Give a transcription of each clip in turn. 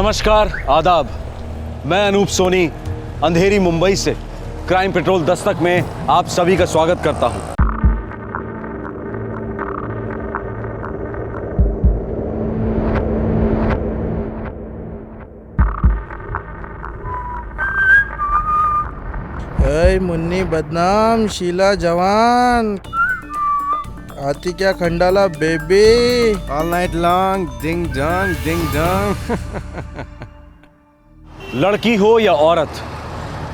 नमस्कार, आदाब। मैं अनूप सोनी अंधेरी मुंबई से क्राइम पेट्रोल दस्तक में आप सभी का स्वागत करता हूं। मुन्नी बदनाम, शीला जवान, आती क्या Khandala baby, all night long ding dong. लड़की हो या औरत,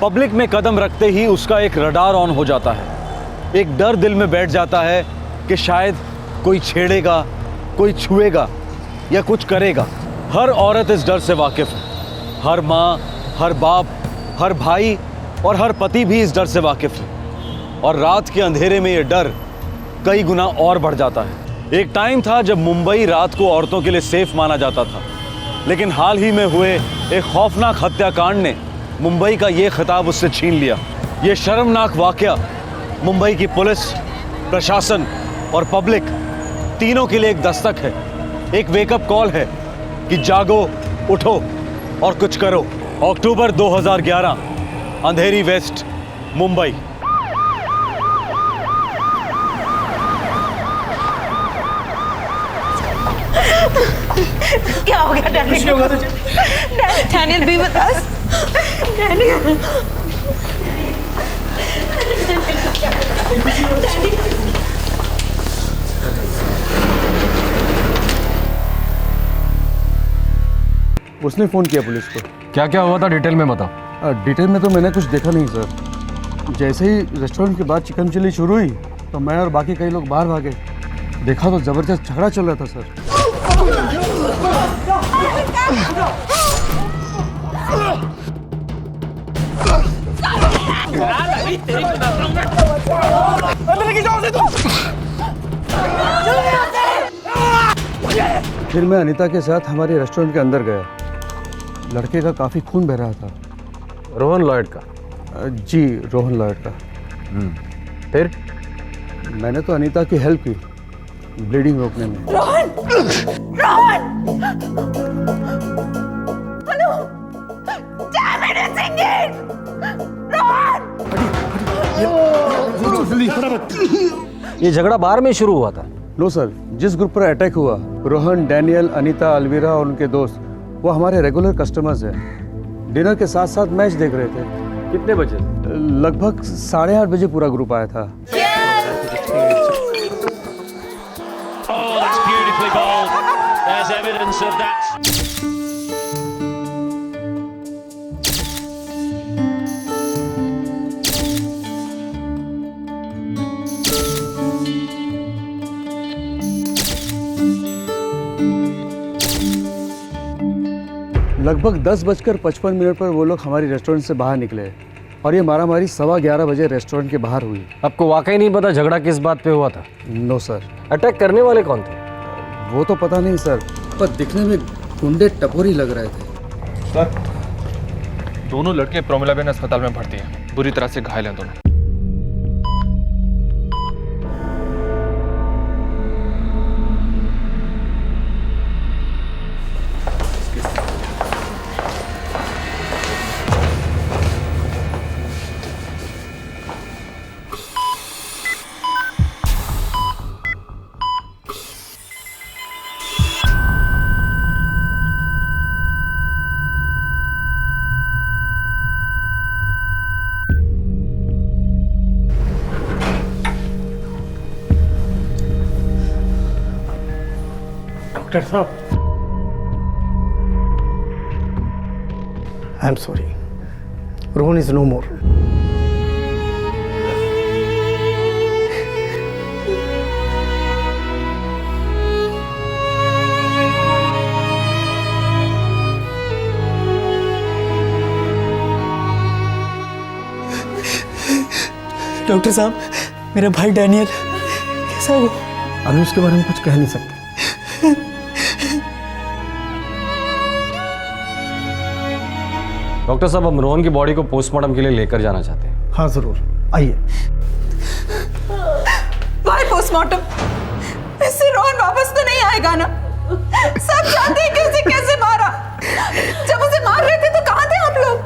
पब्लिक में कदम रखते ही उसका एक रडार ऑन हो जाता है। एक डर दिल में बैठ जाता है कि शायद कोई छेड़ेगा, कोई छुएगा या कुछ करेगा। हर औरत इस डर से वाकिफ है। हर माँ, हर बाप, हर भाई और हर पति भी इस डर से वाकिफ है। और रात के अंधेरे में ये डर कई गुना और बढ़ जाता है। एक टाइम था जब मुंबई रात को औरतों के लिए सेफ माना जाता था, लेकिन हाल ही में हुए एक खौफनाक हत्याकांड ने मुंबई का ये खिताब उससे छीन लिया। ये शर्मनाक वाकया मुंबई की पुलिस, प्रशासन और पब्लिक तीनों के लिए एक दस्तक है, एक वेकअप कॉल है कि जागो, उठो और कुछ करो। अक्टूबर 2011, अंधेरी वेस्ट, मुंबई। क्या हो गया डैनियल? कुछ नहीं होगा तुझे। डैनियल भी बता। डैनियल। उसने फ़ोन किया पुलिस को। क्या क्या हुआ था डिटेल में बताओ। डिटेल में तो मैंने कुछ देखा नहीं सर। जैसे ही रेस्टोरेंट के बाद चिकन चिल्ली शुरू हुई तो मैं और बाकी कई लोग बाहर भागे। देखा तो ज़बरदस्त झगड़ा चल रहा था सर। फिर मैं अनीता के साथ हमारे रेस्टोरेंट के अंदर गया। लड़के का काफ़ी खून बह रहा था। रोहन लॉयड का? जी, रोहन लॉयड का। फिर मैंने तो अनीता की हेल्प की ब्लीडिंग रोकने में। Rohan! Rohan! Hello! Damn it, it's Ingrid! Rohan! ये झगड़ा बार में शुरू हुआ था? नो सर, जिस ग्रुप पर अटैक हुआ, रोहन, डैनियल, अनीता, अलवीरा और उनके दोस्त, वो हमारे रेगुलर कस्टमर्स हैं। डिनर के साथ साथ मैच देख रहे थे। कितने बजे? लगभग 8:30 बजे पूरा ग्रुप आया था। लगभग 10:55 पर वो लोग हमारी रेस्टोरेंट से बाहर निकले और ये मारामारी 11:15 बजे रेस्टोरेंट के बाहर हुई। आपको वाकई नहीं पता झगड़ा किस बात पे हुआ था? No sir. अटैक करने वाले कौन थे? वो तो पता नहीं सर, पर दिखने में गुंडे टपोरी लग रहे थे। सर, दोनों लड़के प्रोमिलाबेन अस्पताल में भर्ती हैं। बुरी तरह से घायल हैं दोनों। डॉक्टर साहब, I am sorry, Rohan is no more. Doctor साहब, मेरा भाई डैनियल कैसा हो? अभी उसके बारे में कुछ कह नहीं सकते। डॉक्टर साहब, हम रोहन की बॉडी को पोस्टमार्टम के लिए लेकर जाना चाहते हैं। हाँ जरूर, आइए। भाई पोस्टमार्टम? इससे रोहन वापस तो नहीं आएगा ना? सब जानते हैं कि उसे कैसे मारा। जब उसे मार रहे थे तो कहाँ थे आप लोग?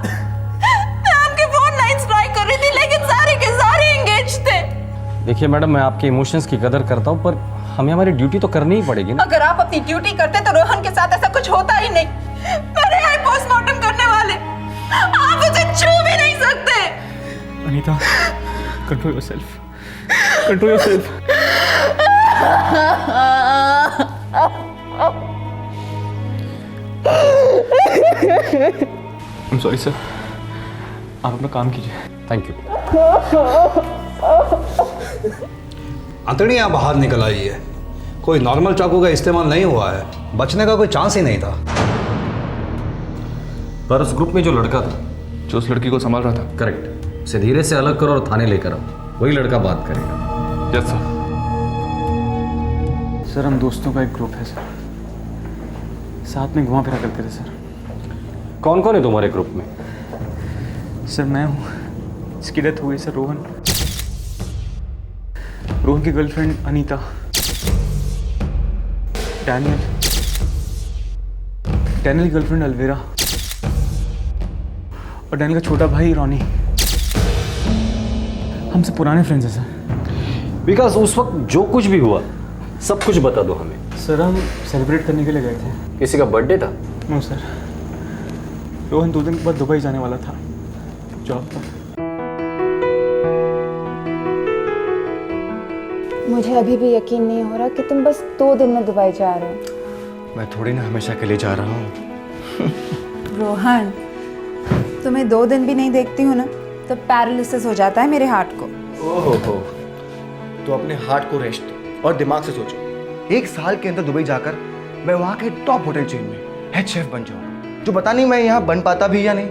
मैं आपके फोन लाइंस ट्राई कर रही थी लेकिन सारे के सारे एंगेज थे। देखिए मैडम, मैं आपके इमोशंस की कदर करता हूँ, पर हमें हमारी ड्यूटी तो करनी ही पड़ेगी ना। अगर आप अपनी ड्यूटी करते तो रोहन के साथ ऐसा कुछ होता ही नहीं। मेरे यहाँ पोस्टमार्टम करने वाले, आप उसे छू भी नहीं सकते। Anita, control yourself, control yourself. I am sorry sir, आप अपना काम कीजिए। Thank you. अंतड़ियाँ बाहर निकल आई है। कोई नॉर्मल चाकू का इस्तेमाल नहीं हुआ है, बचने का कोई चांस ही नहीं था। पर उस ग्रुप में जो लड़का था, जो उस लड़की को संभाल रहा था। करेक्ट, उसे धीरे से अलग करो और थाने लेकर आओ, वही लड़का बात करेगा। Yes sir. सर हम दोस्तों का एक ग्रुप है सर, साथ में घुमा फिरा करते थे सर। कौन कौन है तुम्हारे ग्रुप में? सर मैं हूँ, इसकी डेथ हो गई सर। रोहन, रोहन की गर्लफ्रेंड अनीता, डैनियल, डैनियल की गर्लफ्रेंड अलवेरा और डैनियल का छोटा भाई रॉनी। हमसे पुराने फ्रेंड्स हैं सर। विकास, उस वक्त जो कुछ भी हुआ सब कुछ बता दो हमें। सर हम सेलिब्रेट करने के लिए गए थे। किसी का बर्थडे था? नो सर, रोहन 2 दिन के बाद दुबई जाने वाला था जॉब पर। मुझे अभी भी यकीन नहीं हो रहा कि तुम बस 2 दिन में दुबई जा रहे हो। मैं थोड़ी ना हमेशा के लिए जा रहा हूँ। रोहन, तुम्हें 2 दिन भी नहीं देखती हूँ ना तो पैरालिसिस हो जाता है मेरे हार्ट को। ओहो तो अपने हार्ट को रेस्ट दो और दिमाग से सोचो। 1 साल के अंदर दुबई जाकर मैं वहाँ के टॉप होटल चेन में हेड शेफ बन जाऊँगा, जो पता नहीं मैं यहाँ बन पाता भी या नहीं।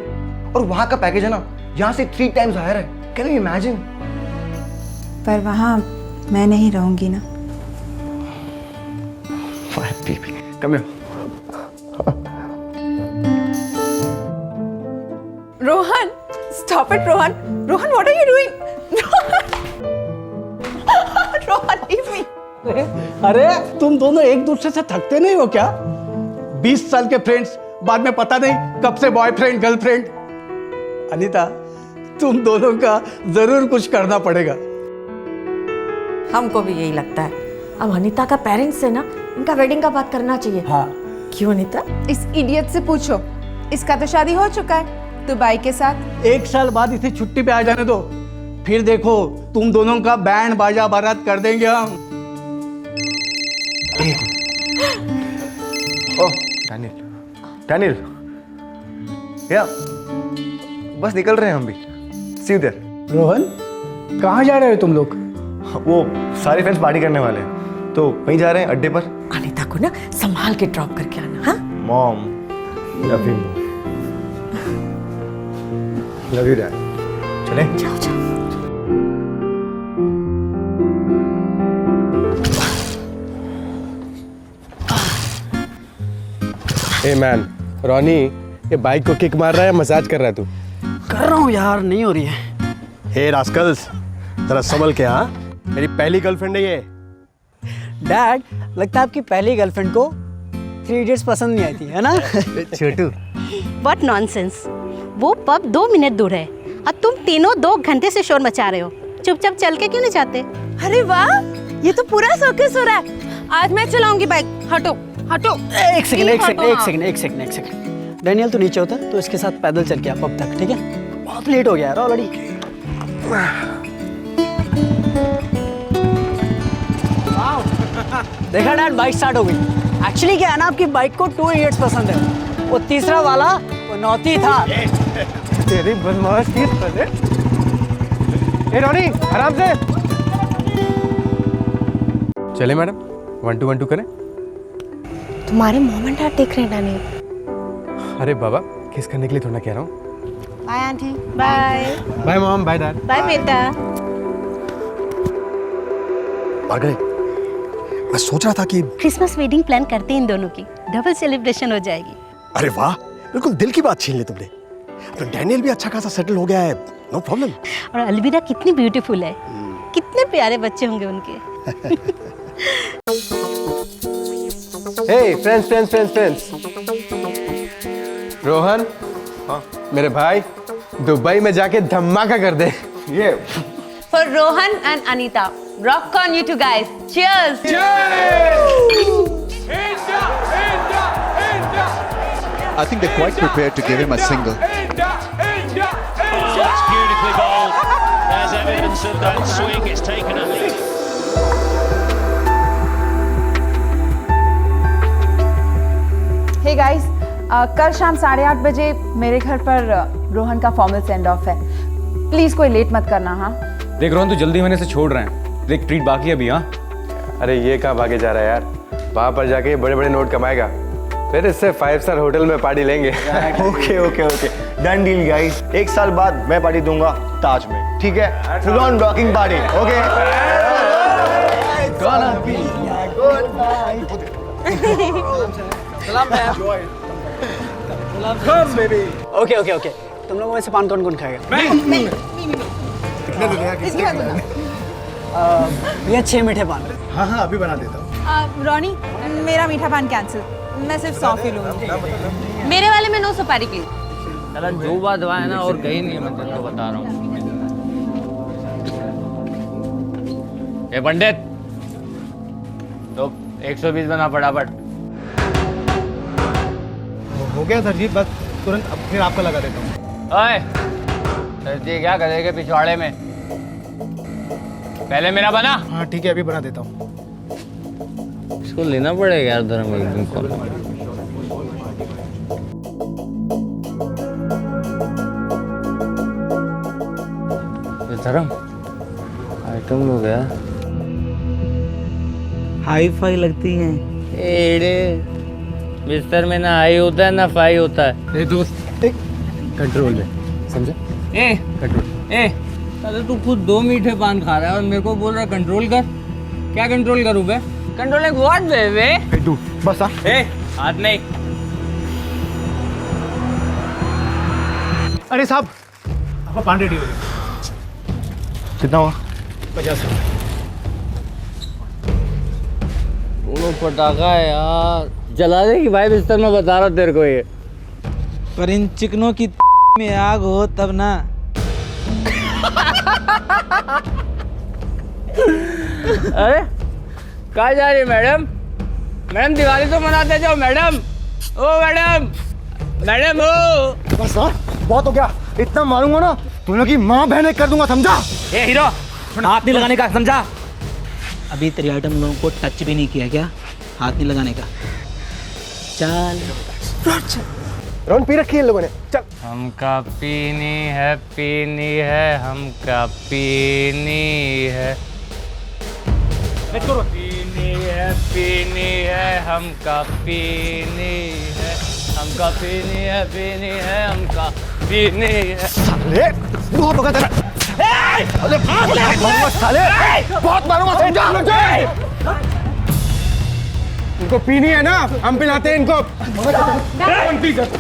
और वहाँ का पैकेज है ना, यहाँ से 3 टाइम्स हायर है। Can you imagine? पर वहाँ मैं नहीं रहूंगी ना। Come here. Rohan, stop it, Rohan. Rohan, what are you doing? Rohan, leave me. अरे तुम दोनों एक दूसरे से थकते नहीं हो क्या? 20 साल के फ्रेंड्स, बाद में पता नहीं कब से बॉयफ्रेंड गर्लफ्रेंड। अनीता, तुम दोनों का जरूर कुछ करना पड़ेगा। हमको भी यही लगता है। अब अनीता का पेरेंट्स से ना इनका वेडिंग का बात करना चाहिए। हाँ। क्यों अनीता? इस इडियट से पूछो, इसका तो शादी हो चुका है दुबई के साथ। 1 साल बाद इसे छुट्टी पे आ जाने दो, फिर देखो तुम दोनों का बैंड बाजा बारात कर देंगे हम। ओह डैनियल, डैनियल, या बस निकल रहे हैं हम भी। सी यू देयर। रोहन, कहाँ जा रहे हो तुम लोग? वो सारे फ्रेंड्स पार्टी करने वाले हैं तो वहीं जा रहे हैं अड्डे पर। अनीता को ना संभाल के ड्रॉप करके आना। हाँ mom, love you, love you dad. चले जाओ जाओ। हे मैन, रॉनी ये बाइक को किक मार रहा है, मसाज कर रहा है तू? कर रहा हूँ यार, नहीं हो रही है। हे रास्कल्स, जरा संभल के। हाँ, मेरी पहली गर्लफ्रेंड है ये। डैड, लगता है आपकी पहली गर्लफ्रेंड को 3 इडियट्स पसंद नहीं आई थी, है ना? छोटू, व्हाट नॉनसेंस। वो पब 2 मिनट दूर है और तुम तीनों 2 घंटे से शोर मचा रहे हो। चुपचाप चल के क्यों नहीं जाते? अरे वाह, ये तो पूरा सर्कस हो रहा है। आज मैं चलाऊंगी बाइक। हटो हटो। एक सेकंड, एक सेकंड, हटो, एक हाँ। सेकंड, एक सेकंड, एक सेकंड। डैनियल तू नीचे होता तो इसके साथ पैदल चल के आ पब तक, ठीक है? बहुत लेट हो गया यार ऑलरेडी। देखा डैड, बाइक स्टार्ट हो गई। एक्चुअली क्या है ना, आपकी बाइक को 2 इडियट्स पसंद है। वो तीसरा वाला वो नौती था। तेरी बदमाश की है। ए रॉनी, आराम से चले मैडम। 1 2 1 2 करें। तुम्हारे मॉम एंड डैड देख रहे हैं डैनियल। अरे बाबा, किस करने के लिए थोड़ा कह रहा हूँ। Bye aunty. Bye bye mom, bye dad. Bye बेटा। मार्गरेट, मैं सोच रहा था कि क्रिसमस वेडिंग प्लान करते हैं इन दोनों की, डबल सेलिब्रेशन हो जाएगी। अरे वाह, बिल्कुल दिल की बात छीन ली तुमने। तो डैनियल भी अच्छा खासा सेटल हो गया है, नो प्रॉब्लम। और अलविदा कितनी ब्यूटीफुल है, कितने प्यारे बच्चे होंगे उनके। Hey friends friends friends friends, Rohan, हाँ मेरे भाई, दुबई में जाके धमाका कर दे। ये For Rohan and Anita, rock on you two guys. Cheers! I think they're quite prepared to give him a single. That's beautifully bowled. There's evidence of that swing. It's taken a lead. Hey guys, कल शाम 8:30 बजे मेरे घर पर रोहन का formal send off है। Please कोई late मत करना। हाँ देख रोहन, तू जल्दी होने से छोड़ रहे हैं, एक ट्रीट बाकी है अभी। हाँ अरे ये कहाँ भागे जा रहा है यार, वहाँ पर जाके बड़े बड़े नोट कमाएगा, फिर इससे 5 स्टार होटल में पार्टी लेंगे। Okay okay okay, done deal guys. 1 साल बाद मैं पार्टी दूंगा ताज में, ठीक है? Full on rocking party, okay? Okay okay okay, तुम लोगों में से पान कौन खाएगा? भैया 6 मीठे पान। हाँ हाँ अभी बना देता हूँ। रॉनी, मेरा मीठा पान कैंसिल, मैं सिर्फ सॉफी लूंगी। मेरे वाले में नो सुपारी प्लीज। चला जो बात हुआ है ना और कहीं नहीं है, मैं तेरे को बता रहा हूँ। ए पंडित, तो 120 बना फटाफट। हो गया सर जी, बस तुरंत फिर आपका लगा देता हूँ। ओए, दर्जी क्या करेगा पिछवाड़े में? पहले मेरा बना। हाँ ठीक है, अभी बना देता हूँ। इसको लेना पड़ेगा यार धर्म एक दिन को। ये धर्म आइटम लोग यार हाई फाई लगती हैं। एड़े बिस्तर में ना हाई होता है ना फाई होता है। ए दोस्त, कंट्रोल में, समझे? ए कंट्रोल। ए अरे तू खुद 2 मीठे पान खा रहा है और मेरे को बोल रहा है कंट्रोल कर। क्या कंट्रोल करूँ बे? कंट्रोल लाइक व्हाट बे? तू बस आ। ए हाथ नहीं। अरे साहब, आपका पान रेडी हो गया। कितना हुआ? 50 रुपये। वो पटाखा है यार, जला देगी भाई बिस्तर में, बता रहा तेरे को ये। पर इन चिकनों की में आग हो तब ना। अरे कहाँ जा रही है मैडम? मैडम दिवाली तो मनाते जाओ मैडम। ओ मैडम, मैडम ओ। बस सर, बहुत हो गया, इतना मारूंगा ना तुम लोग की माँ बहने कर दूंगा, समझा? ए हीरो, हाथ नहीं लगाने का, समझा? अभी तेरी आइटम लोगों को टच भी नहीं किया क्या? हाथ नहीं लगाने का। चल रोन पी रखी है इन लोगों ने, चल। हमका पीनी है, हमका पीनी है। पीनी है, हमका पीनी है, हमका पीनी है, हमका पीनी है। साले बहुत हो गया तेरा। अरे मारूंगा साले, बहुत मारूंगा, समझा? इनको पीनी है ना, हम पिलाते हैं इनको।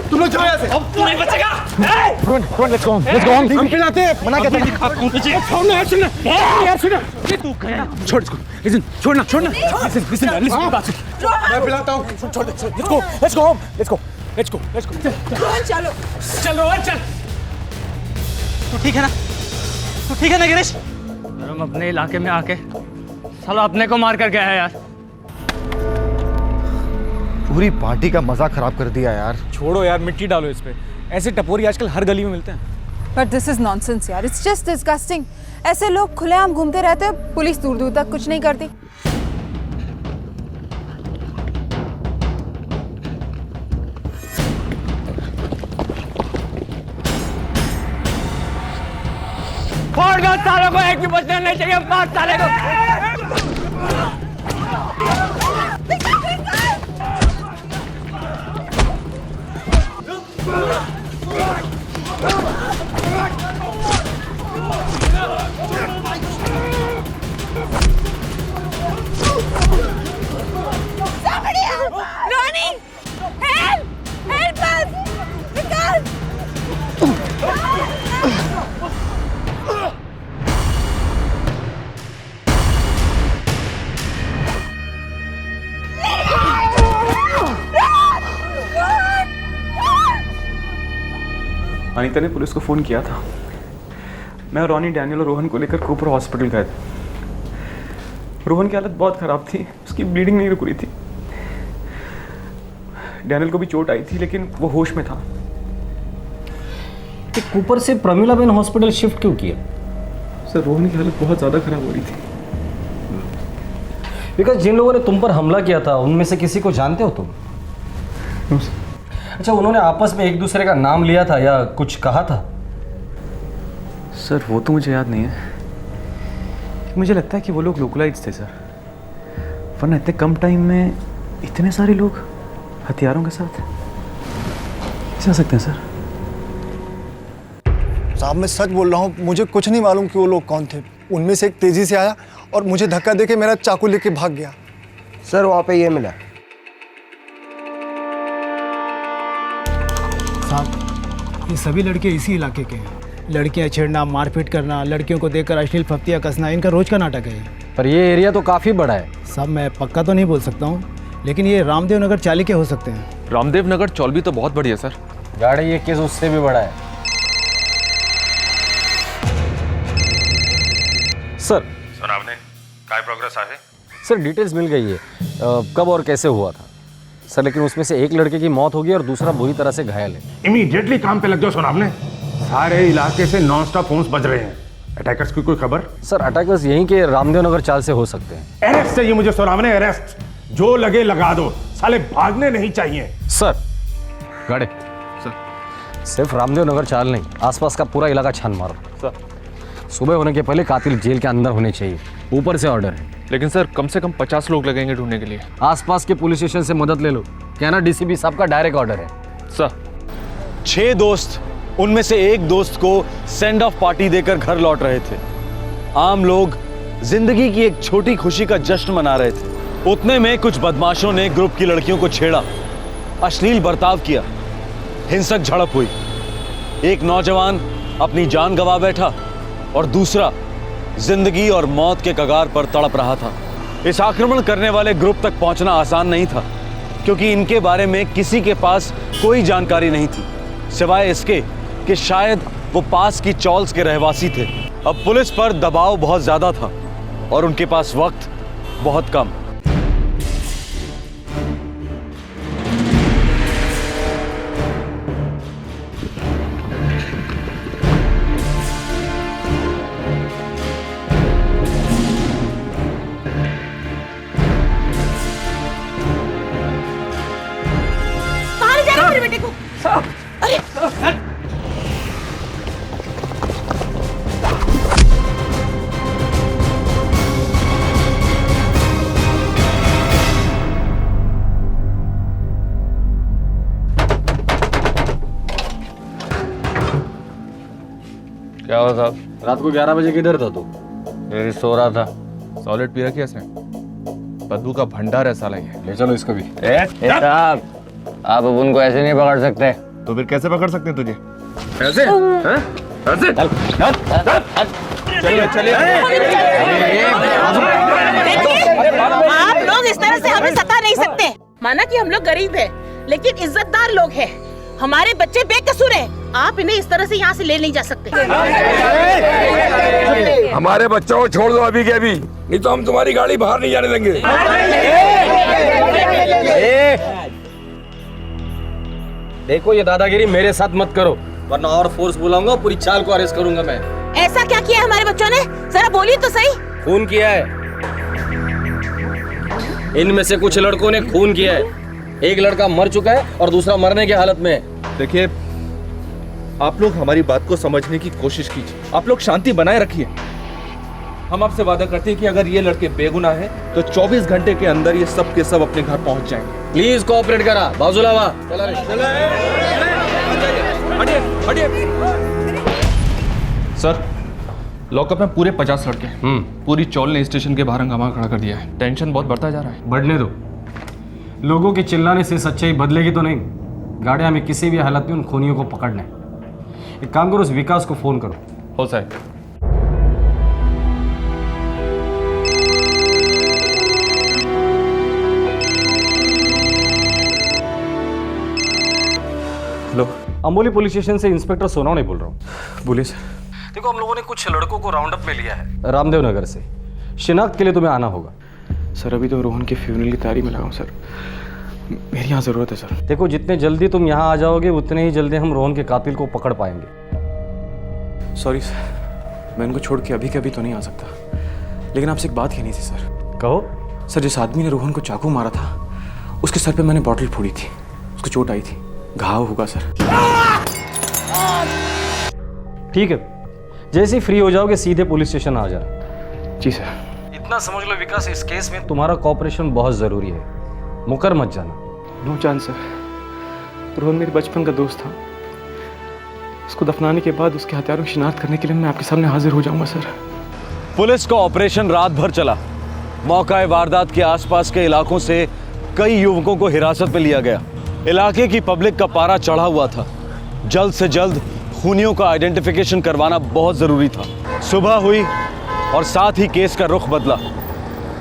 तुम लोग जाओ यहाँ से, अब नहीं बचेगा। Let's go home. हम पिलाते हैं, मना कहते हैं। छोड़ इसको, listen, छोड़ना। Listen, बात सुन। मैं पिलाता हूँ, छोड़। Let's go home. Let's go. चलो चल। तू ठीक है ना गिरीश? हम अपने इलाके में आके साला अपने को मार कर गया है यार। पूरी पार्टी का मजा खराब कर दिया यार। छोड़ो यार, मिट्टी डालो इस पे। ऐसे टपोरी आजकल हर गली में मिलते हैं। बट दिस इज नॉनसेंस यार, इट्स जस्ट डिस्गस्टिंग। ऐसे लोग खुलेआम घूमते रहते हैं, पुलिस दूर दूर तक कुछ नहीं करती। फोड़ दो सालों को, एक भी बचना नहीं चाहिए। 5 साले को। Ronnie! Help us! Vikas! Anita ने पुलिस को फ़ोन किया था। मैं और रॉनी, डैनियल और रोहन को लेकर कूपर हॉस्पिटल गए थे। रोहन की हालत बहुत ख़राब थी, उसकी ब्लीडिंग नहीं रुक रही थी। डैनियल को भी चोट आई थी लेकिन वो होश में था। कि कूपर से प्रमिलाबेन हॉस्पिटल शिफ्ट क्यों किया? सर रोहन की हालत बहुत ज़्यादा ख़राब हो रही थी। बिकॉज जिन लोगों ने तुम पर हमला किया था उनमें से किसी को जानते हो तुम? अच्छा, उन्होंने आपस में एक दूसरे का नाम लिया था या कुछ कहा था? सर वो तो मुझे याद नहीं है, मुझे लगता है कि वो लोग लोकलाइट्स थे सर, वरना इतने कम टाइम में इतने सारे लोग हथियारों के साथ कैसे आ सकते हैं सर? साहब मैं सच बोल रहा हूँ, मुझे कुछ नहीं मालूम कि वो लोग कौन थे। उनमें से एक तेजी से आया और मुझे धक्का देके मेरा चाकू लेके भाग गया। सर वहाँ पे ये मिला। साहब ये सभी लड़के इसी इलाके के हैं। लड़कियां छेड़ना, मारपीट करना, लड़कियों को देखकर अश्लील फप्तियाँ कसना, इनका रोज का नाटक है। पर ये एरिया तो काफ़ी बड़ा है। साहब मैं पक्का तो नहीं बोल सकता हूँ, लेकिन ये रामदेव नगर चाली के हो सकते हैं। रामदेव नगर चौलवी तो बहुत बड़ी है सर। गाड़ी ये केस उससे भी बड़ा है। सर आपने क्या प्रोग्रेस है? सर डिटेल्स मिल गई है, कब और कैसे हुआ था सर, लेकिन उसमें से एक लड़के की मौत हो गई और दूसरा बुरी तरह से घायल है। इमीडिएटली काम पे लग जाओ सोनाब ने। सारे इलाके से नॉन स्टॉप फोन्स बज रहे हैं। अटैकर्स की कोई खबर? सर अटैकर्स यहीं के रामदेव नगर चाल से हो सकते हैं। अरेस्ट चाहिए मुझे सोनाब ने, अरेस्ट। जो लगे लगा दो, साले भागने नहीं चाहिए। सर गाड़ी सर, सिर्फ रामदेव नगर चाल नहीं, आसपास का पूरा इलाका छान मारो सर। सुबह होने के पहले कातिल जेल के अंदर होने चाहिए, ऊपर से ऑर्डर है। लेकिन सर कम से कम 50 लोग लगेंगे ढूंढने के लिए। आसपास के पुलिस स्टेशन से मदद ले लो, कहना डीसीपी साहब का डायरेक्ट ऑर्डर है। सर 6 दोस्त, उनमें से एक दोस्त को सेंड ऑफ पार्टी देकर घर लौट रहे थे। आम लोग जिंदगी की एक छोटी खुशी का जश्न मना रहे थे। उतने में कुछ बदमाशों ने ग्रुप की लड़कियों को छेड़ा, अश्लील बर्ताव किया, हिंसक झड़प हुई। एक नौजवान अपनी जान गंवा बैठा और दूसरा जिंदगी और मौत के कगार पर तड़प रहा था। इस आक्रमण करने वाले ग्रुप तक पहुंचना आसान नहीं था, क्योंकि इनके बारे में किसी के पास कोई जानकारी नहीं थी, सिवाय इसके कि शायद वो पास की चौल्स के रहवासी थे। अब पुलिस पर दबाव बहुत ज्यादा था और उनके पास वक्त बहुत कम। बेटे को अरे क्या हुआ साहब? रात को 11 बजे किधर था तू? मेरी सो रहा था। सॉलिड पी रखी है इसने, बदबू का भंडार है साला ये। ले चलो इसको भी। साहब आप अब उनको ऐसे नहीं पकड़ सकते। तो फिर कैसे पकड़ सकते हैं तुझे? ऐसे? हैं? ऐसे? चलिए चलिए। आप लोग इस तरह से हमें सता नहीं सकते। माना कि हम लोग गरीब हैं, लेकिन इज्जतदार लोग हैं। हमारे बच्चे बेकसूर हैं। आप इन्हें इस तरह से यहाँ से ले नहीं जा सकते। हमारे बच्चों को छोड़ दो अभी के अभी, नहीं तो हम तुम्हारी गाड़ी बाहर नहीं जाने देंगे। देखो ये दादागिरी मेरे साथ मत करो, वरना और फोर्स बुलाऊंगा, पूरी चाल को अरेस्ट करूंगा मैं। ऐसा क्या किया हमारे बच्चों ने? जरा बोलिए तो सही। खून किया है, इनमें से कुछ लड़कों ने खून किया है। एक लड़का मर चुका है और दूसरा मरने की हालत में है। देखिए आप लोग हमारी बात को समझने की कोशिश कीजिए, आप लोग शांति बनाए रखिए। हम आपसे वादा करते हैं कि अगर ये लड़के बेगुनाह हैं तो 24 घंटे के अंदर ये सब के सब अपने घर पहुंच जाएंगे। प्लीज कोऑपरेट करा। बाजुलावा सर लॉकअप में पूरे 50 लड़के। पूरी चौल ने स्टेशन के बाहर हंगामा खड़ा कर दिया है। टेंशन बहुत बढ़ता जा रहा है। बढ़ने दो, लोगों के चिल्लाने से सच्चाई बदलेगी तो नहीं। गाड़ियां में किसी भी हालत में उन खूनियों को पकड़ना है। एक काम करो, उस विकास को फोन करो। हो साहब। हेलो। अम्बोली पुलिस स्टेशन से इंस्पेक्टर सोनवणे बोल रहा हूँ। बोलिए सर। देखो, हम लोगों ने कुछ लड़कों को राउंड अप में लिया है रामदेव नगर से। शिनाख्त के लिए तुम्हें आना होगा। सर अभी तो रोहन के फ्यूनरल की तैयारी में लगा हूँ सर, मेरी यहाँ ज़रूरत है सर। देखो, जितने जल्दी तुम यहाँ आ जाओगे उतने ही जल्दी हम रोहन के कातिल को पकड़ पाएंगे। सॉरी सर, मैं उनको छोड़ के अभी के अभी तो नहीं आ सकता, लेकिन आपसे एक बात कहनी थी सर। कहो। सर, जिस आदमी ने रोहन को चाकू मारा था उसके सर पे मैंने बॉटल फोड़ी थी, उसको चोट आई थी, घाव होगा सर। ठीक है, जैसे ही फ्री हो जाओगे सीधे पुलिस स्टेशन आ जाना। जी सर। इतना समझ लो विकास, इस केस में तुम्हारा कॉपरेशन बहुत ज़रूरी है, मुकर मत जाना। नो चांस सर, रोहन मेरे बचपन का दोस्त था, उसको दफनाने के बाद उसके हथियारों की शिनाख्त करने के लिए मैं आपके सामने हाजिर हो जाऊंगा सर। पुलिस का ऑपरेशन रात भर चला। मौका वारदात के आसपास के इलाकों से कई युवकों को हिरासत में लिया गया। इलाके की पब्लिक का पारा चढ़ा हुआ था। जल्द से जल्द खूनियों का आइडेंटिफिकेशन करवाना बहुत जरूरी था। सुबह हुई और साथ ही केस का रुख बदला।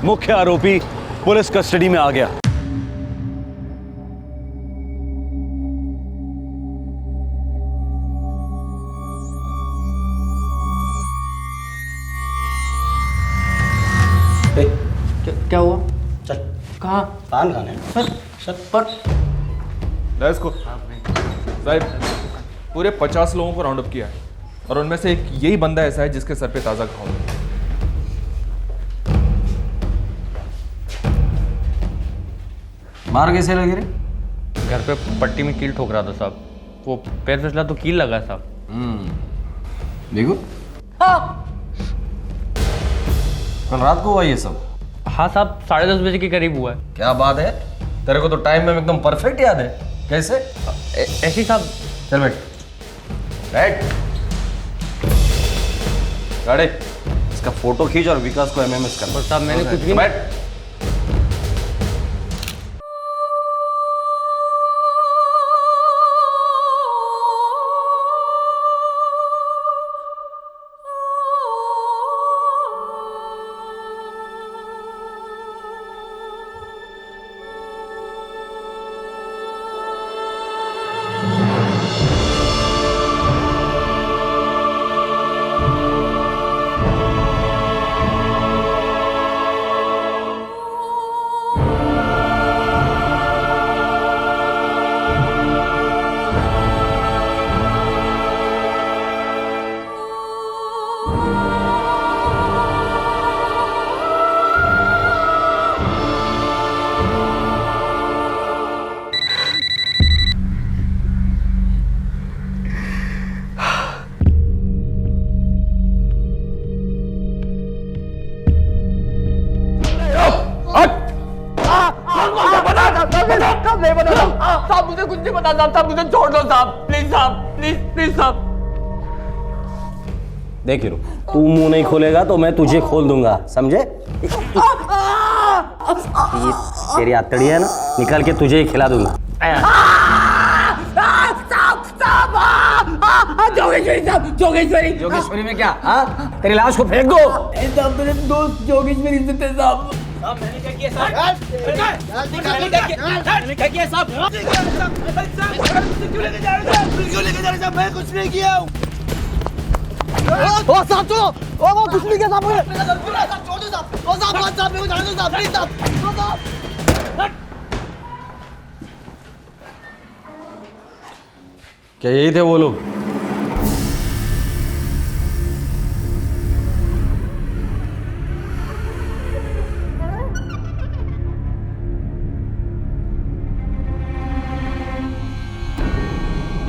मुख्य आरोपी पुलिस कस्टडी में आ गया। क्या हुआ? चल कहाँ? पान खाने सर पर लेट्स गो। साहब, पूरे 50 लोगों को राउंड अप किया है और उनमें से एक यही बंदा ऐसा है जिसके सर पे ताज़ा घाव है। मार कैसे लगे रे? घर पे पट्टी में कील ठोक रहा था साहब, वो पैर फिसला तो कील लगा साहब। देखो, कल रात को हुआ ये सब? हाँ साहब, 10:30 बजे के करीब हुआ है। क्या बात है, तेरे को तो टाइम में एकदम परफेक्ट याद है। कैसे? ऐसे ही साहब। चल बैठ बैठ। गाड़ी इसका फोटो खींच और विकास को एमएमएस कर। साहब मैंने कुछ भी बैठ। साहब मुझे कुछ नहीं पता साहब, मुझे छोड़ दो साहब, प्लीज साहब, प्लीज साहब। देख हीरो, तू मुंह नहीं खोलेगा तो मैं तुझे खोल दूंगा, समझे? ये तेरी आतड़ी है ना, निकाल के तुझे ही खिला दूंगा। जोगेश्वरी में क्या? हाँ, तेरी लाश को फेंक दो। साहब मेरे दोस्त जोगेश्वरी से थे साहब। मैंने क्या किया साहब? मैंने क्या किया साहब? क्यों लेके जा रहे साहब? मैं कुछ नहीं किया हूँ। ओ साहब चलो, ओ वो कुछ नहीं किया साहब। छोड़ दो साहब, ओ साहब मेरे को जाने दो साहब, प्लीज साहब। क्या यही थे वो लोग?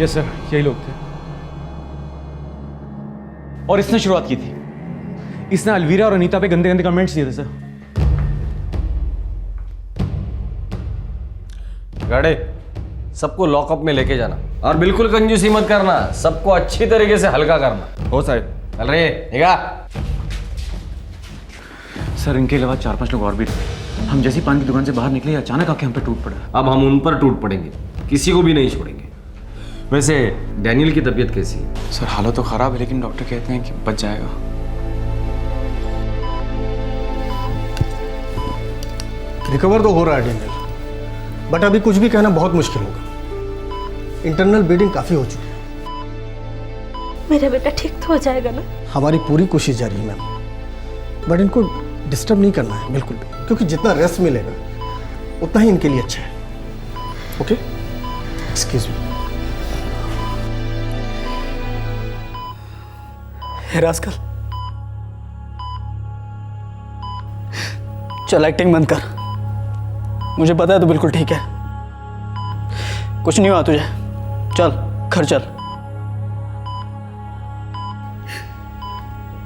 यस सर, यही लोग थे। और इसने शुरुआत की थी। इसने अलवीरा और अनीता पे गंदे गंदे कमेंट्स दिए थे सर। गाड़े सबको लॉकअप में लेके जाना और बिल्कुल कंजूसी मत करना, सबको अच्छी तरीके से हल्का करना। हो साहब। चल रही है निगाह। सर इनके अलावा 4-5 लोग और भी थे। हम जैसी पान की दुकान से बाहर निकले अचानक आके हम पे टूट पड़ा। अब हम उन पर टूट पड़ेंगे, किसी को भी नहीं छोड़ेंगे। वैसे डैनियल की तबीयत कैसी है? सर हालत तो खराब है, लेकिन डॉक्टर कहते हैं कि बच जाएगा। रिकवर तो हो रहा है डेनियल, बट अभी कुछ भी कहना बहुत मुश्किल होगा। इंटरनल ब्लीडिंग काफ़ी हो चुकी है। मेरा बेटा ठीक तो हो जाएगा ना? हमारी पूरी कोशिश जारी है मैम, बट इनको डिस्टर्ब नहीं करना है बिल्कुल भी, क्योंकि जितना रेस्ट मिलेगा उतना ही इनके लिए अच्छा है। Okay, excuse me. रास्कल, चल एक्टिंग बंद कर। मुझे पता है तू बिल्कुल ठीक है, कुछ नहीं हुआ तुझे। चल घर चल।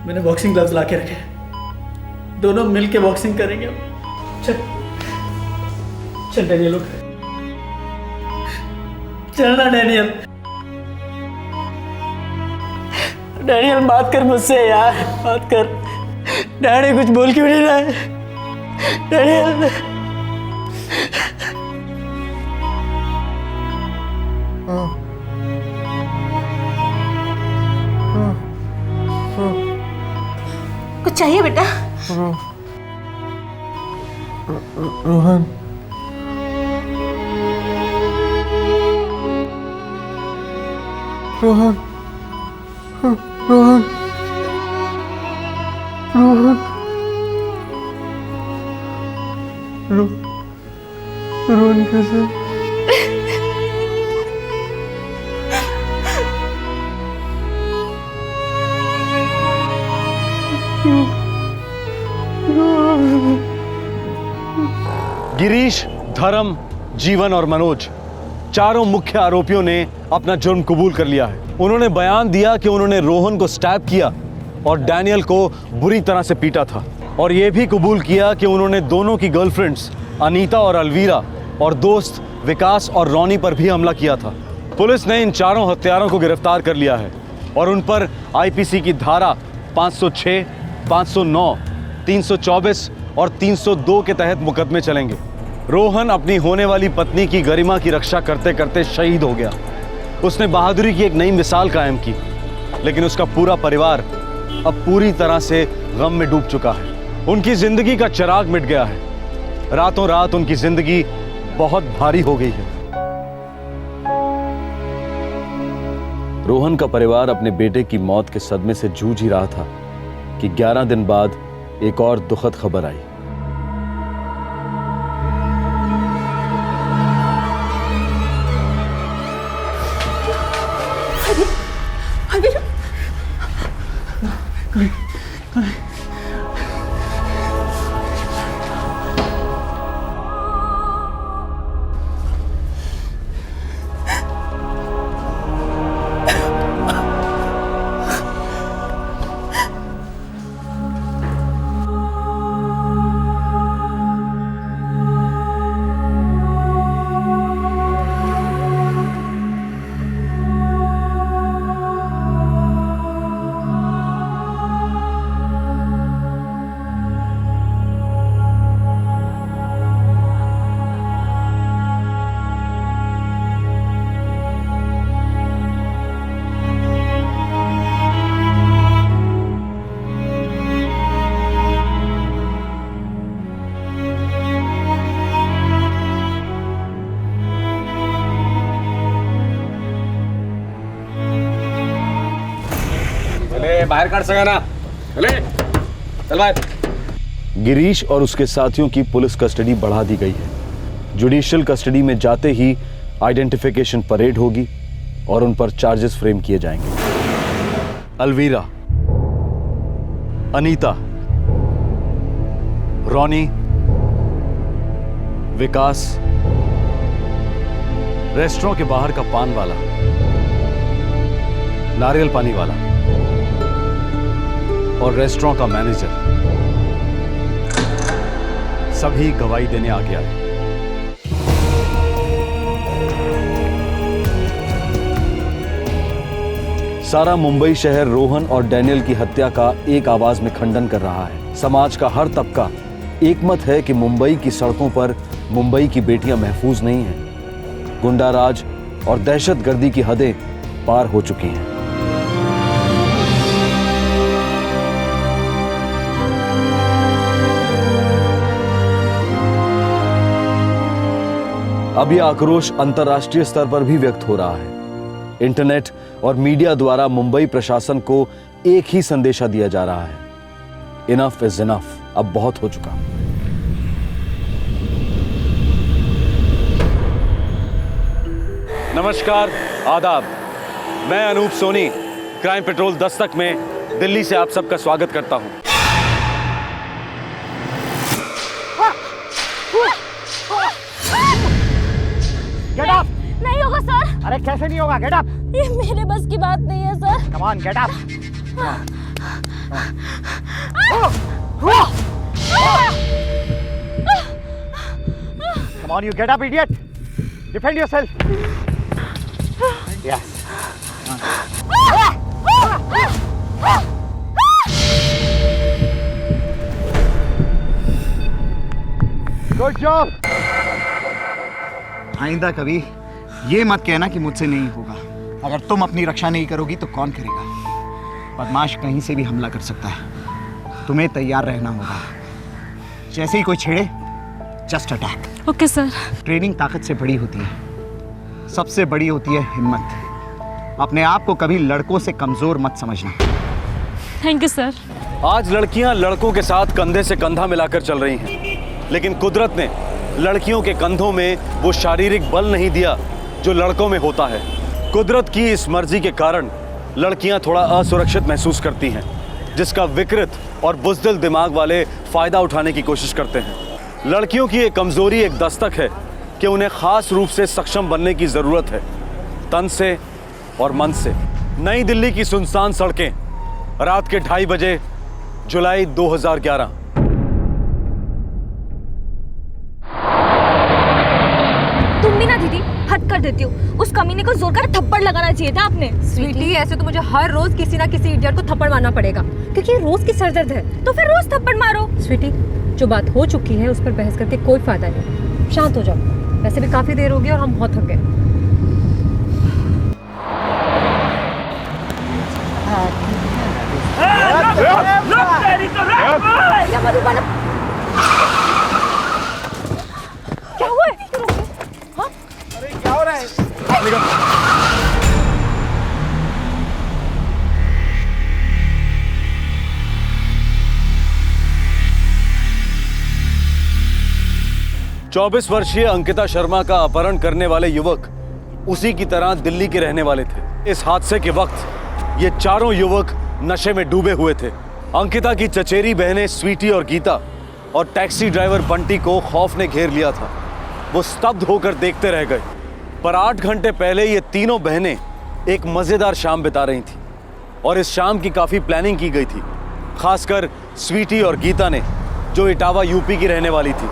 मैंने बॉक्सिंग ग्लव्स ला के रखे, दोनों मिल के बॉक्सिंग करेंगे। चल चल डैनियल, लोग चलना डैनियल। डैनियल बात कर मुझसे यार, बात कर। डैडी कुछ बोल क्यों नहीं रहा है? डैनियल कुछ चाहिए बेटा? रोहन, रोहन, रोहन, रोहन, रोहन कैसे? गिरीश, धर्म, जीवन और मनोज, चारों मुख्य आरोपियों ने अपना जुर्म कबूल कर लिया है। उन्होंने बयान दिया कि उन्होंने रोहन को स्टैब किया और डैनियल को बुरी तरह से पीटा था, और यह भी कबूल किया कि उन्होंने दोनों की गर्लफ्रेंड्स अनीता और अलवीरा और दोस्त विकास और रॉनी पर भी हमला किया था। पुलिस ने इन चारों हत्यारों को गिरफ्तार कर लिया है और उन पर आईपीसी की धारा 506, 509, 324 और 302 के तहत मुकदमे चलेंगे। रोहन अपनी होने वाली पत्नी की गरिमा की रक्षा करते करते शहीद हो गया। उसने बहादुरी की एक नई मिसाल कायम की, लेकिन उसका पूरा परिवार अब पूरी तरह से गम में डूब चुका है। उनकी जिंदगी का चिराग मिट गया है। रातों रात उनकी जिंदगी बहुत भारी हो गई है। रोहन का परिवार अपने बेटे की मौत के सदमे से जूझ ही रहा था कि 11 दिन बाद एक और दुखद खबर आई। बाहर काट सका ना, चले चल बाहर। गिरीश और उसके साथियों की पुलिस कस्टडी बढ़ा दी गई है। जुडिशियल कस्टडी में जाते ही आइडेंटिफिकेशन परेड होगी और उन पर चार्जेस फ्रेम किए जाएंगे। अलवीरा, अनीता, रॉनी, विकास, रेस्टोरेंट के बाहर का पान वाला, नारियल पानी वाला और रेस्टोरेंट का मैनेजर सभी गवाही देने आ गया है। सारा मुंबई शहर रोहन और डैनियल की हत्या का एक आवाज में खंडन कर रहा है। समाज का हर तबका एकमत है कि मुंबई की सड़कों पर मुंबई की बेटियां महफूज नहीं हैं। गुंडाराज और दहशतगर्दी की हदें पार हो चुकी हैं। अब यह आक्रोश अंतर्राष्ट्रीय स्तर पर भी व्यक्त हो रहा है। इंटरनेट और मीडिया द्वारा मुंबई प्रशासन को एक ही संदेशा दिया जा रहा है, इनफ इज इनफ, अब बहुत हो चुका। नमस्कार, आदाब। मैं अनूप सोनी क्राइम पेट्रोल दस्तक में दिल्ली से आप सबका स्वागत करता हूं। Get up. नहीं होगा सर। अरे कैसे नहीं होगा? Get up. ये मेरे बस की बात नहीं है sir. Come on, get up. Come on, you get up idiot. Defend yourself. Yes. Good job. आइंदा कभी ये मत कहना कि मुझसे नहीं होगा। अगर तुम अपनी रक्षा नहीं करोगी तो कौन करेगा? बदमाश कहीं से भी हमला कर सकता है, तुम्हें तैयार रहना होगा। जैसे ही कोई छेड़े, just attack. Okay sir. Training ताकत से बड़ी होती है, सबसे बड़ी होती है हिम्मत। अपने आप को कभी लड़कों से कमजोर मत समझना। Thank you sir. आज लड़कियां लड़कों के साथ कंधे से कंधा मिलाकर चल रही हैं, लेकिन कुदरत ने लड़कियों के कंधों में वो शारीरिक बल नहीं दिया जो लड़कों में होता है। कुदरत की इस मर्जी के कारण लड़कियां थोड़ा असुरक्षित महसूस करती हैं, जिसका विकृत और बुज़दिल दिमाग वाले फायदा उठाने की कोशिश करते हैं। लड़कियों की एक कमजोरी एक दस्तक है कि उन्हें खास रूप से सक्षम बनने की जरूरत है, तन से और मन से। नई दिल्ली की सुनसान सड़कें, रात के 2:30 बजे, जुलाई 2011। तुम भी ना दीदी हद कर देती हो। उस कमीने को जोर कर थप्पड़ लगाना चाहिए था आपने। स्वीटी, ऐसे तो मुझे हर रोज किसी ना किसी इडियट को थप्पड़ मारना पड़ेगा, क्योंकि रोज की सरदर्द है। तो फिर रोज थप्पड़ मारो। स्वीटी, जो बात हो चुकी है उस पर बहस करके कोई फायदा नहीं। शांत हो जाओ। वैसे भी काफी देर हो गई और हम बहुत थक गए। क्या हुआ है? हाँ? अरे क्या हो रहा है? चौबीस वर्षीय अंकिता शर्मा का अपहरण करने वाले युवक उसी की तरह दिल्ली के रहने वाले थे। इस हादसे के वक्त ये चारों युवक नशे में डूबे हुए थे। अंकिता की चचेरी बहनें स्वीटी और गीता और टैक्सी ड्राइवर बंटी को खौफ ने घेर लिया था। वो स्तब्ध होकर देखते रह गए। पर 8 घंटे पहले ये तीनों बहनें एक मजेदार शाम बिता रही थी और इस शाम की काफी प्लानिंग की गई थी, खासकर स्वीटी और गीता ने, जो इटावा यूपी की रहने वाली थी।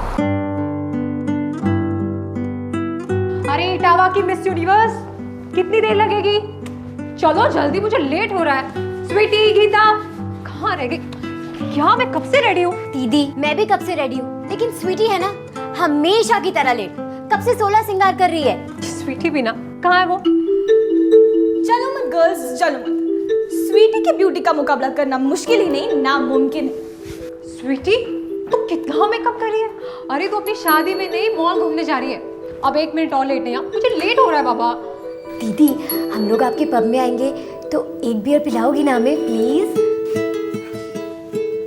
अरे इटावा की मिस यूनिवर्स, कितनी देर लगेगी? चलो जल्दी, मुझे लेट हो रहा है। स्वीटी, गीता कहाँ रह गई? क्या मैं कब से रेडी हूँ? दीदी मैं भी कब से रेडी हूँ, लेकिन स्वीटी है ना हमेशा की तरह लेट। कब से 16 श्रृंगार कर रही है। स्वीटी भी ना, कहाँ है वो? चलो मत गर्ल्स, चलो मत। स्वीटी की ब्यूटी का मुकाबला करना मुश्किल ही नहीं, नामुमकिन है। स्वीटी, तू कितना मेकअप कर रही है? अरे तू अपनी शादी में नहीं, मॉल घूमने जा रही है। अब 1 मिनट और लेट नहीं, मुझे लेट हो रहा है बाबा। दीदी हम लोग आपके पब में आएंगे तो एक बियर पिलाओगी ना हमें प्लीज?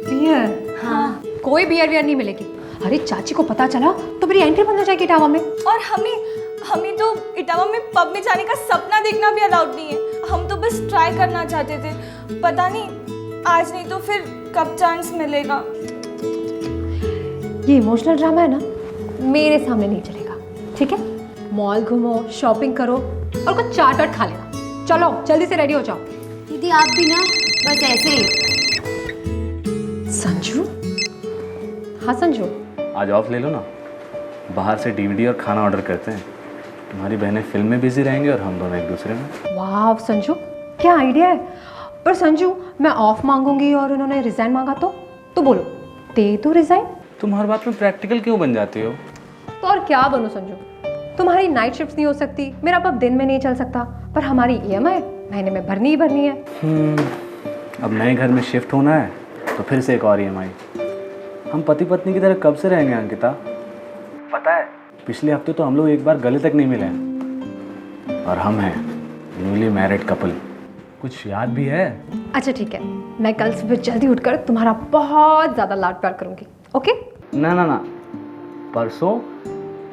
बियर? हाँ। कोई बियर वियर नहीं मिलेगी। अरे चाची को पता चला तो मेरी एंट्री बंद हो जाएगी इटावा में। और हमें तो इटावा में पब में जाने का सपना देखना भी अलाउड नहीं है। हम तो बस ट्राई करना चाहते थे, पता नहीं आज नहीं तो फिर कब चांस मिलेगा। ये इमोशनल ड्रामा है ना, मेरे सामने नहीं चलेगा, ठीक है? मॉल घूमो, शॉपिंग करो और कुछ चाट वाट खा लेना। चलो जल्दी से रेडी हो जाओ। दीदी आप भी ना बस ऐसे ही। संजू? हाँ संजू, आज ऑफ ले लो ना, बाहर से डीवीडी और खाना ऑर्डर करते हैं। तुम्हारी बहनें फिल्म में बिजी रहेंगे और हम दोनों एक दूसरे में। वाह संजू, क्या आइडिया है। पर संजू, मैं ऑफ मांगूंगी और उन्होंने रिजाइन मांगा तो बोलो दे दो रिजाइन। तुम हर बात में प्रैक्टिकल क्यों बन जाती हो? तो और क्या बनूं संजू? तुम्हारी नाइट शिफ्ट नहीं हो सकती, मेरा पब दिन में नहीं चल सकता, पर हमारी EMI महीने में भरनी ही भरनी है। अब नए घर में शिफ्ट होना है तो फिर से एक और EMI। हम पति पत्नी की तरह कब से रहेंगे अंकिता? पता है पिछले हफ्ते तो हम लोग एक बार गले तक नहीं मिले हैं। और हम हैं न्यूली मैरिड कपल, कुछ याद भी है? अच्छा ठीक है, मैं कल सुबह जल्दी उठकर तुम्हारा बहुत ज़्यादा लाड प्यार करूँगी, ओके? ना ना ना, परसों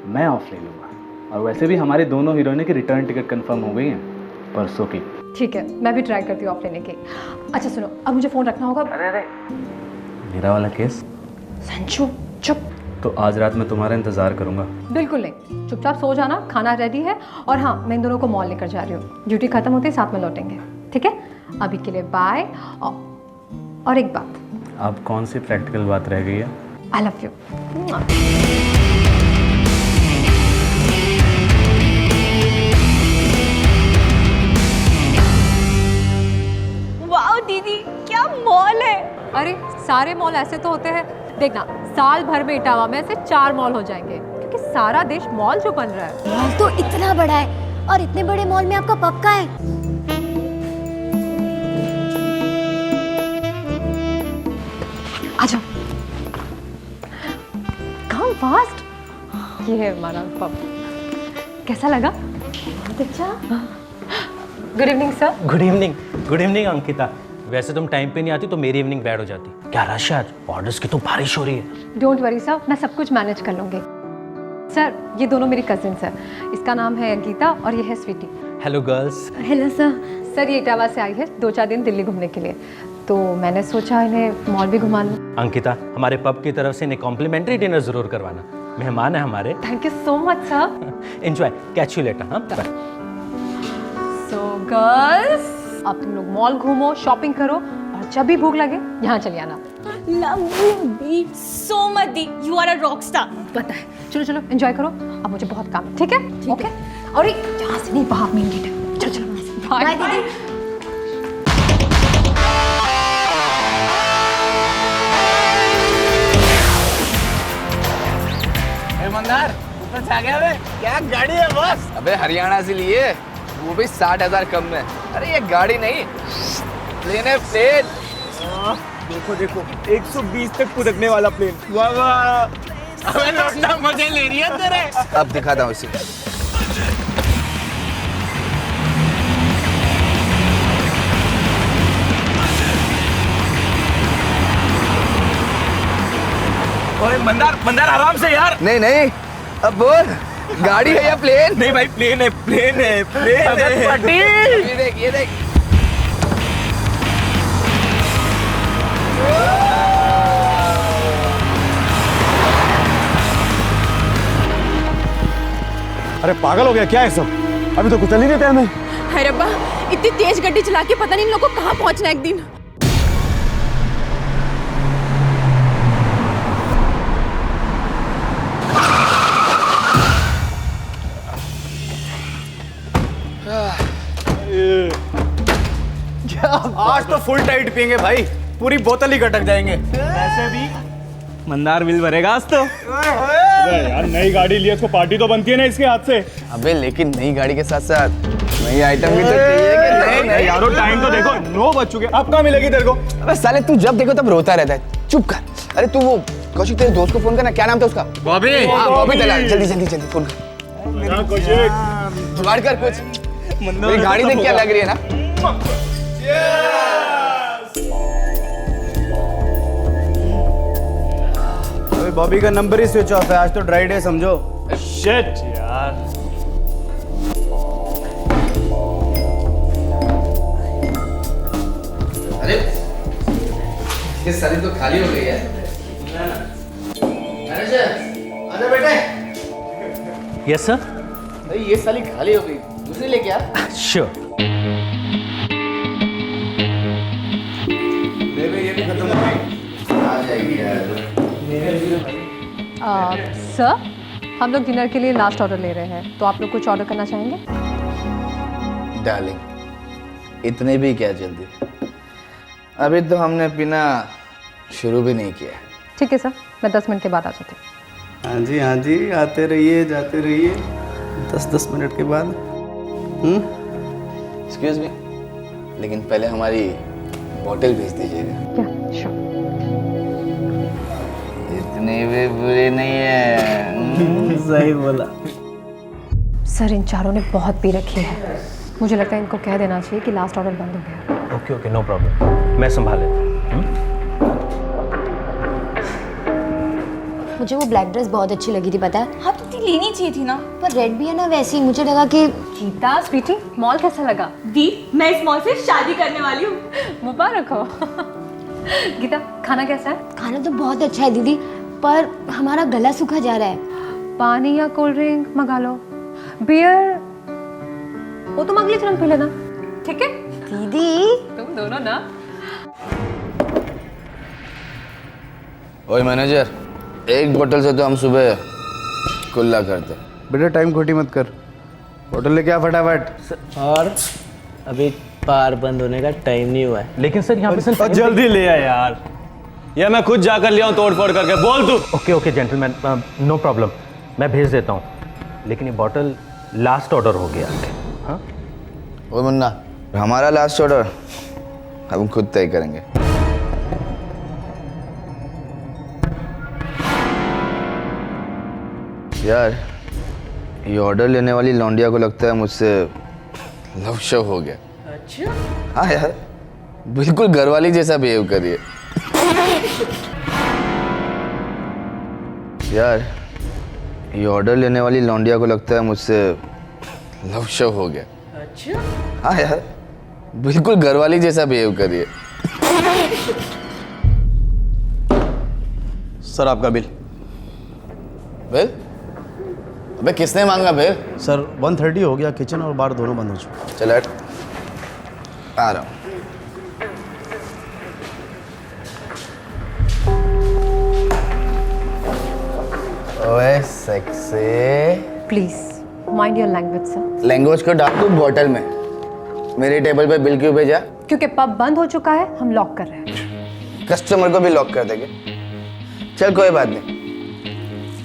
मैं ऑफ ले लूँगा। और वैसे भी हमारे दोनों हीरोइनों की रिटर्न टिकट कंफर्म हो गई हैं परसों की। ठीक है, मैं भी ट्राई करती हूँ ऑफ लेने की। अच्छा सुनो, अब मुझे फ़ोन रखना होगा। अरे मेरा वाला केस? संजू चुप। तो आज रात मैं तुम्हारा इंतज़ार करूँगा। बिल्कुल नहीं, चुपचाप सो जाना, खाना रेडी है। और हाँ, मैं इन दोनों को मॉल लेकर जा रही हूँ, ड्यूटी खत्म होते ही साथ में लौटेंगे, ठीक है? अभी के लिए बाय। और एक बात, अब कौन सी प्रैक्टिकल बात रह गई है? I love you. वाओ दीदी, क्या मॉल है। अरे सारे मॉल ऐसे तो होते हैं, देखना साल भर में इटावा में ऐसे 4 मॉल हो जाएंगे, क्योंकि सारा देश मॉल जो बन रहा है। मॉल तो इतना बड़ा है, और इतने बड़े मॉल में आपका पब कहाँ है? आजा, कम फास्ट। ये है हमारा पब, कैसा लगा? बहुत अच्छा। Good evening sir. Good evening Ankita. वैसे तुम टाइम पे नहीं आती तो मेरी इवनिंग बैड हो जाती। क्या रश है आज? ऑर्डर्स की तो बारिश हो रही है। डोंट वरी सर, मैं सब कुछ मैनेज कर लूँगी। सर ये दोनों मेरी कजिन्स हैं, इसका नाम है गीता और ये है Sweety. Hello girls. Hello sir. Sir ये इटावा से आई है 2-4 दिन दिल्ली घूमने के लिए, तो मैंने सोचा इन्हें मॉल भी घुमा लूँ। अंकिता, हमारे पब की तरफ से इन्हें कॉम्प्लीमेंट्री डिनर जरूर करवाना, मेहमान है हमारे। Thank you so much sir. Enjoy, catch you later. हाँ बाय। सो गर्ल्स, अब तुम लोग मॉल घूमो, शॉपिंग करो, और जब भी भूख लगे यहाँ चले आना। लव यू दी सो मच दी, you are a rock star. पता है, चलो चलो एंजॉय करो, अब मुझे बहुत काम है, ठीक है? ओके। और यहाँ से नहीं, बाहर मेन गेट है। चलो चलो बाय दीदी। मंदार ऊपर से आ गया बे, क्या गाड़ी है बॉस? अबे हरियाणा से लिए, वो भी 60,000 कम में। अरे ये गाड़ी नहीं, प्लेन है, प्लेन। देखो देखो 120 तक कूदने वाला प्लेन। वाह वाह, अबे लौटना मजे ले रही है तेरे। अब दिखाता हूँ इसे। ओए मंदार आराम से यार। नहीं नहीं, अब बोल, गाड़ी है या प्लेन? नहीं भाई, प्लेन है प्लेन है प्लेन है। ये देख ये देख। अरे पागल हो गया क्या है सब? अभी तो कुछ चल ही नहीं देते हमें। हाय रब्बा, इतनी तेज गड्डी चला के पता नहीं इन लोगों को कहाँ पहुँचना है एक दिन। आज तो फुल टाइट पियेंगे भाई, पूरी बोतल ही गटक जाएंगे। वैसे भी मंदार बिल भरेगा आज तो। यार नई गाड़ी लिए, इसको पार्टी तो बनती है ना इसके हाथ से। अबे लेकिन नई गाड़ी के साथ साथ नई आइटम भी तो चाहिए कि नहीं? यारो टाइम तो देखो, 9 बज चुके, अब कहाँ मिलेगी तेरे को? अबे साले तू जब देखो तब रोता रहता है, चुप कर। अरे तू वो कौशिक, तेरे दोस्त को फोन करना, क्या नाम था उसका? बॉबी। हाँ बॉबी, जल्दी जल्दी जल्दी फोन कर। कौशिक जुगाड़ कर कुछ, मेरी गाड़ी देख क्या लग रही है ना। अबे बॉबी का नंबर ही स्विच ऑफ है, आज तो ड्राई डे समझो। शिट यार। अरे ये सारी तो खाली हो गई है। अरे आजा बेटे। Yes sir. नहीं ये साली खाली हो गई, दूसरी लेके आ। श्योर। ये भी खत्म हो गई, आ जाएगी यार। सर हम लोग डिनर के लिए लास्ट ऑर्डर ले रहे हैं, तो आप लोग कुछ ऑर्डर करना चाहेंगे? डार्लिंग, इतने भी क्या जल्दी, अभी तो हमने पीना शुरू भी नहीं किया। ठीक है सर, मैं 10 मिनट के बाद आ जाती हूँ। हाँ जी, आते रहिए जाते रहिए 10-10 मिनट के बाद। एक्सक्यूज मी, लेकिन पहले हमारी बॉटल भेज दीजिएगा। क्या? श्योर। इतनी भी बुरी नहीं है। सही बोला। सर इन चारों ने बहुत पी रखी है, मुझे लगता है इनको कह देना चाहिए कि लास्ट ऑर्डर बंद हो गया। ओके ओके, नो प्रॉब्लम, मैं संभाल लेता हूँ। मुझे वो ब्लैक ड्रेस बहुत अच्छी लगी थी, पता है? हाँ तो लेनी चाहिए थी ना। पर रेड भी है ना, वैसे ही मुझे लगा कि। गीता स्वीटी, मॉल कैसा लगा? दी, मैं इस मॉल से शादी करने वाली हूँ। मुबारक हो। गीता, खाना कैसा है? खाना तो बहुत अच्छा है दीदी, पर हमारा गला सूखा जा रहा है। पानी या कोल्ड ड्रिंक मंगा लो, बियर वो तुम अगली फिल्म पी लेना, ठीक है? दीदी तुम दोनों ना। ओए मैनेजर, एक बोतल से तो हम सुबह कुल्ला करते। बेटा टाइम खोटी मत कर, होटल लेके आ फटाफट। और अभी बार बंद होने का टाइम नहीं हुआ है। लेकिन सर यहाँ पे सिर्फ जल्दी ले आ यार, या मैं खुद जाकर ले आऊं तोड़ फोड़ करके। बोल तू। Okay okay gentleman, no problem, मैं भेज देता हूँ, लेकिन ये बॉटल लास्ट ऑर्डर हो गया। हाँ ओ मुन्ना, हमारा लास्ट ऑर्डर हम खुद तय करेंगे। यार ये ऑर्डर लेने वाली लौंडिया को लगता है मुझसे लव शव हो गया। अच्छा? हाँ यार, बिल्कुल घरवाली जैसा बिहेव कर रही है। यार ये ऑर्डर लेने वाली लौंडिया को लगता है मुझसे लव शव हो गया। अच्छा? हाँ यार, बिल्कुल घरवाली जैसा बिहेव कर रही है। सर आपका बिल। बिल? अबे किसने मांगा बिल? सर 130 हो गया, किचन और बार दोनों बंद हो चुके। चल हट, आ रहा हूँ। ओए sexy. Please mind your language sir. Language को डाल तू बॉटल में। मेरे टेबल पे बिल क्यों भेजा? क्योंकि पब बंद हो चुका है, हम लॉक कर रहे हैं। कस्टमर को भी लॉक कर देंगे। चल कोई बात नहीं,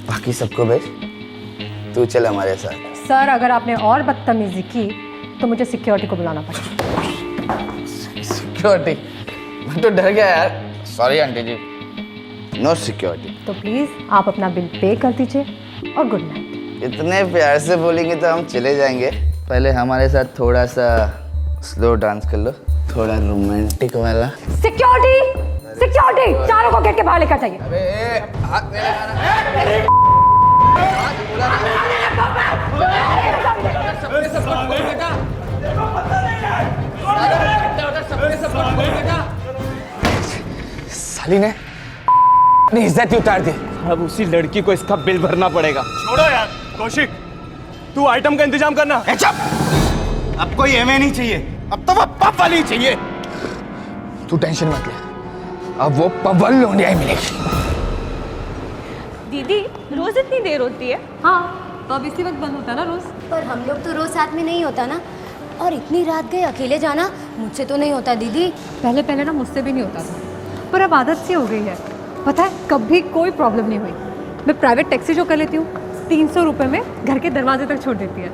बाकी सबको भेज, तू चल हमारे साथ। सर अगर आपने और बदतमीजी की तो मुझे सिक्योरिटी को बुलाना पड़ेगा। सिक्योरिटी? मैं तो डर गया यार। सॉरी आंटी जी, नो सिक्योरिटी। तो प्लीज आप अपना बिल पे कर दीजिए और गुड नाइट। इतने प्यार से बोलेंगे तो हम चले जाएंगे। पहले हमारे साथ थोड़ा सा स्लो डांस कर लो, थोड़ा रोमांटिक वाला। सिक्योरिटी, सिक्योरिटी, चारों को गेट के बाहर लेकर जाइए। साली ने अपनी इज्जत ही उतार दी। अब उसी लड़की को इसका बिल भरना पड़ेगा। छोड़ो यार कौशिक, तू आइटम का इंतजाम करना। चुप! अब कोई एमए नहीं चाहिए, अब तो वो पब वाली चाहिए। तू टेंशन मत ले, अब वो पब वाली लौंडिया ही मिलेगी। दीदी रोज इतनी देर होती है? हाँ तो अब इसी वक्त बंद होता है ना रोज। पर हम लोग तो रोज साथ में नहीं होता ना, और इतनी रात गए अकेले जाना मुझसे तो नहीं होता दीदी। पहले पहले ना मुझसे भी नहीं होता था, पर अब आदत सी हो गई है। पता है कभी कोई प्रॉब्लम नहीं हुई। मैं प्राइवेट टैक्सी जो कर लेती हूँ 300 रुपये में घर के दरवाजे तक छोड़ देती है।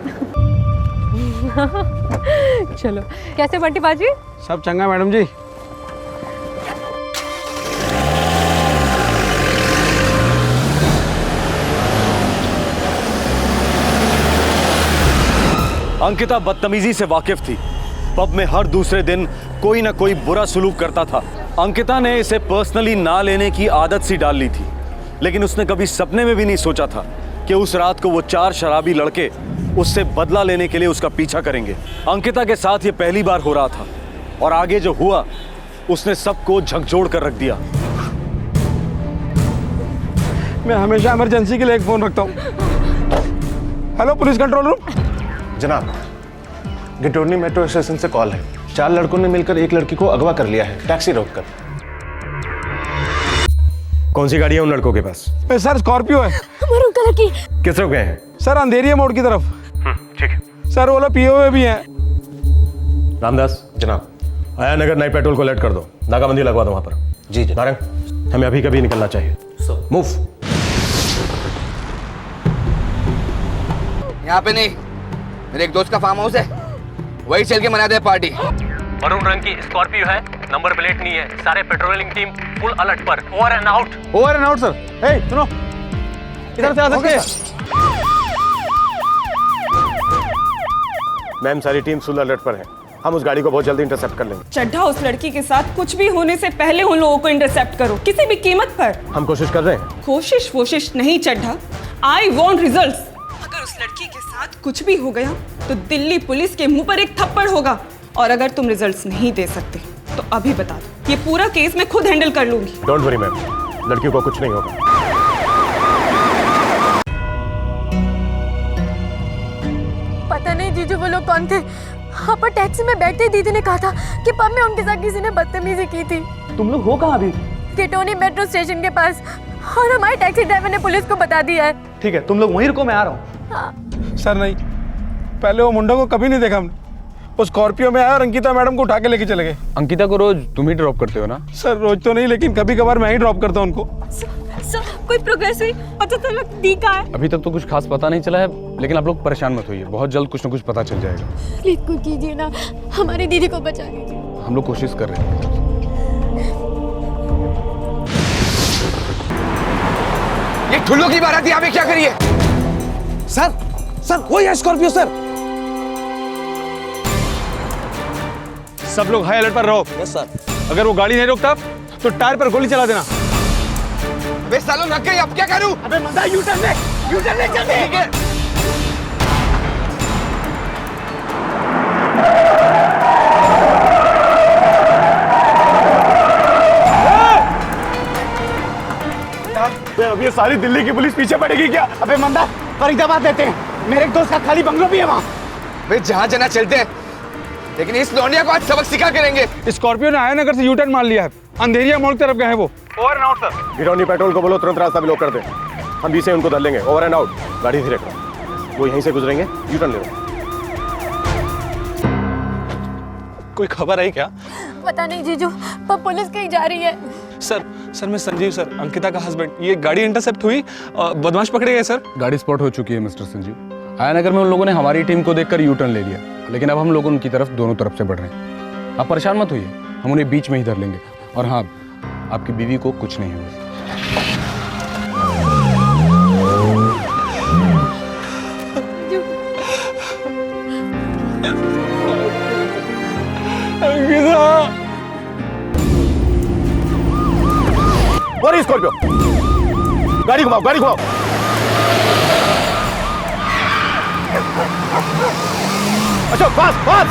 चलो कैसे बंटी बाजी? सब चंगा मैडम जी। अंकिता बदतमीजी से वाकिफ थी। पब में हर दूसरे दिन कोई ना कोई बुरा सुलूक करता था। अंकिता ने इसे पर्सनली ना लेने की आदत सी डाल ली थी, लेकिन उसने कभी सपने में भी नहीं सोचा था कि उस रात को वो 4 शराबी लड़के उससे बदला लेने के लिए उसका पीछा करेंगे। अंकिता के साथ ये पहली बार हो रहा था, और आगे जो हुआ उसने सबको झकझोर कर रख दिया। मैं हमेशा इमरजेंसी के लिए एक फोन रखता हूँ। Hello police control room. जनाब, गिटोरनी मेट्रो स्टेशन से कॉल है। 4 लड़कों ने मिलकर एक लड़की को अगवा कर लिया है, टैक्सी रोककर। कौन सी गाड़ी है उन लड़कों के पास? सर स्कॉर्पियो है। मरून कलर की। किस तरफ गए हैं? सर अंधेरिया मोड़ की तरफ। ठीक है। सर वो लोग पिए हुए भी हैं। रामदास जनाब, आया नगर नई पेट्रोल को अलर्ट कर दो, नाकाबंदी लगवा दो वहां पर। जी जी। नारंग, हमें अभी कभी निकलना चाहिए। मूव। यहाँ पे नहीं, मेरे एक दोस्त का फार्म हाउस है, वही चल के मनाते हैं पार्टी। मरून रंग की स्कॉर्पियो है, नंबर प्लेट नहीं है। सारे पेट्रोलिंग टीम फुल अलर्ट पर। Over and out. Over and out sir. हे सुनो, इधर से आ सकते हैं? मैम सारी टीम फुल अलर्ट पर है, हम उस गाड़ी को बहुत जल्दी इंटरसेप्ट कर लेंगे। चड्ढा उस लड़की के साथ कुछ भी होने से पहले उन लोगों को इंटरसेप्ट करो, किसी भी कीमत पर। हम कोशिश कर रहे हैं। कोशिश नहीं चड्ढा, आई वांट रिजल्ट्स। अगर उस लड़की के साथ कुछ भी हो गया तो दिल्ली पुलिस के मुंह पर एक थप्पड़ होगा, और अगर तुम रिजल्ट्स नहीं दे सकते तो अभी बता दो, ये पूरा केस मैं खुद हैंडल कर लूंगी। डोंट वरी मैम, लड़की को कुछ नहीं होगा। पता नहीं जीजू वो लोग कौन थे। हाँ, पर टैक्सी में बैठते ही दीदी ने कहा था कि पब में उनके साथ किसी ने बदतमीजी की थी। तुम लोग हो कहाँ अभी? केटोनी मेट्रो स्टेशन के पास, और हमारे टैक्सी ड्राइवर ने पुलिस को बता दिया है। ठीक है, तुम लोग वहीं रुको, मैं आ रहा हूँ। हाँ। सर नहीं, पहले वो मुंडा को कभी नहीं देखा हमने। वो स्कॉर्पियो में आया और अंकिता मैडम को उठा के लेके चले गए। अंकिता को रोज तुम ही ड्रॉप करते हो ना? सर रोज तो नहीं, लेकिन कभी कभार मैं ही ड्रॉप करता हूँ उनको। सर कोई प्रोग्रेस हुई? पता चला दी कहाँ है? अभी तक तो कुछ खास पता नहीं चला है, लेकिन आप लोग परेशान मत होइए, बहुत जल्द कुछ ना कुछ पता चल जाएगा। प्लीज कुछ कीजिए ना, हमारी दीदी को बचा लीजिए। हम लोग कोशिश कर रहे हैं। ये ठुल्लो की बारात यहाँ पे क्या करिए? सर वही है स्कॉर्पियो सर। सब लोग हाई अलर्ट पर रहो। Yes sir. अगर वो गाड़ी नहीं रोकता तो टायर पर गोली चला देना। अबे सालों लग गई, अब क्या करूं? अबे मजा यू टर्न ले जल्दी। ठीक है। अब ये सारी दिल्ली की पुलिस पीछे पड़ेगी क्या? अबे मंदा, फरीदाबाद देते हैं, मेरे एक दोस्त का खाली बंगलो भी है वहाँ। वे जहाँ जाना चलते हैं, लेकिन इस लौंडिया को आज सबक सिखा करेंगे। स्कॉर्पियो ने आया नगर से यू टर्न मार लिया है, अंधेरिया मोड़ की तरफ गए हैं वो। Over and out sir. Girauni patrol को बोलो तुरंत रास्ता ब्लॉक कर दे, हम बीच से उनको धर लेंगे। Over and out. गाड़ी धीरे करो, वो यहीं से गुजरेंगे, यू टर्न ले लो। कोई खबर आई क्या? पता नहीं जीजू, पर पुलिस कहीं जा रही है। सर मैं संजीव सर, अंकिता का हस्बैंड। ये गाड़ी इंटरसेप्ट हुई, बदमाश पकड़े गए सर। गाड़ी स्पॉट हो चुकी है मिस्टर संजीव। आयानगर में उन लोगों ने हमारी टीम को देखकर यू टर्न ले लिया, लेकिन अब हम लोग उनकी तरफ दोनों तरफ से बढ़ रहे हैं। आप परेशान मत होइए, हम उन्हें बीच में ही धर लेंगे। और हाँ, आपकी बीवी को कुछ नहीं होगा। और स्कॉर्पियो, गाड़ी घुमाओ, गाड़ी घुमाओ। अच्छा पास पास।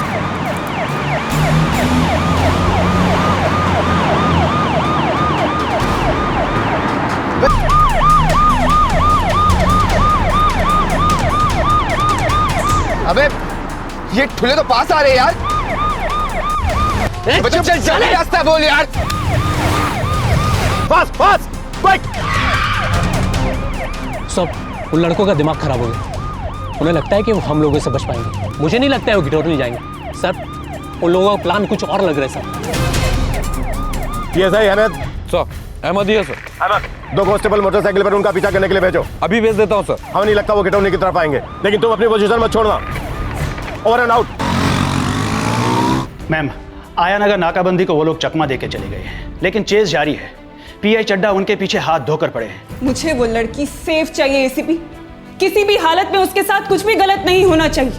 अबे ये ठुले तो पास आ रहे यार। बच्चों चल जल्दी रास्ता बोल यार। पास पास बाइक। सब उन लड़कों का दिमाग खराब हो गया, उन्हें लगता है कि वो हम लोगों से बच पाएंगे। मुझे नहीं लगता है वो गिटोर नहीं जाएंगे सर। उन लोगों का प्लान कुछ और लग रहा है sir. PSI Ahmed. Sir Ahmed ही है सर। अहमद, 2 कांस्टेबल मोटरसाइकिल पर उनका पीछा करने के लिए भेजो। अभी भेज देता हूँ सर। हमें नहीं लगता वो गिटौनी की तरफ आएंगे, लेकिन तुम अपनी पोजीशन मत छोड़ना। Over and out. Ma'am, Aya Nagar नाकाबंदी को वो लोग चकमा देके चले गए हैं, लेकिन चेस जारी है। पीआई चड्ढा उनके पीछे हाथ धोकर पड़े हैं। मुझे वो लड़की सेफ चाहिए एसीपी। किसी भी हालत में उसके साथ कुछ भी गलत नहीं होना चाहिए।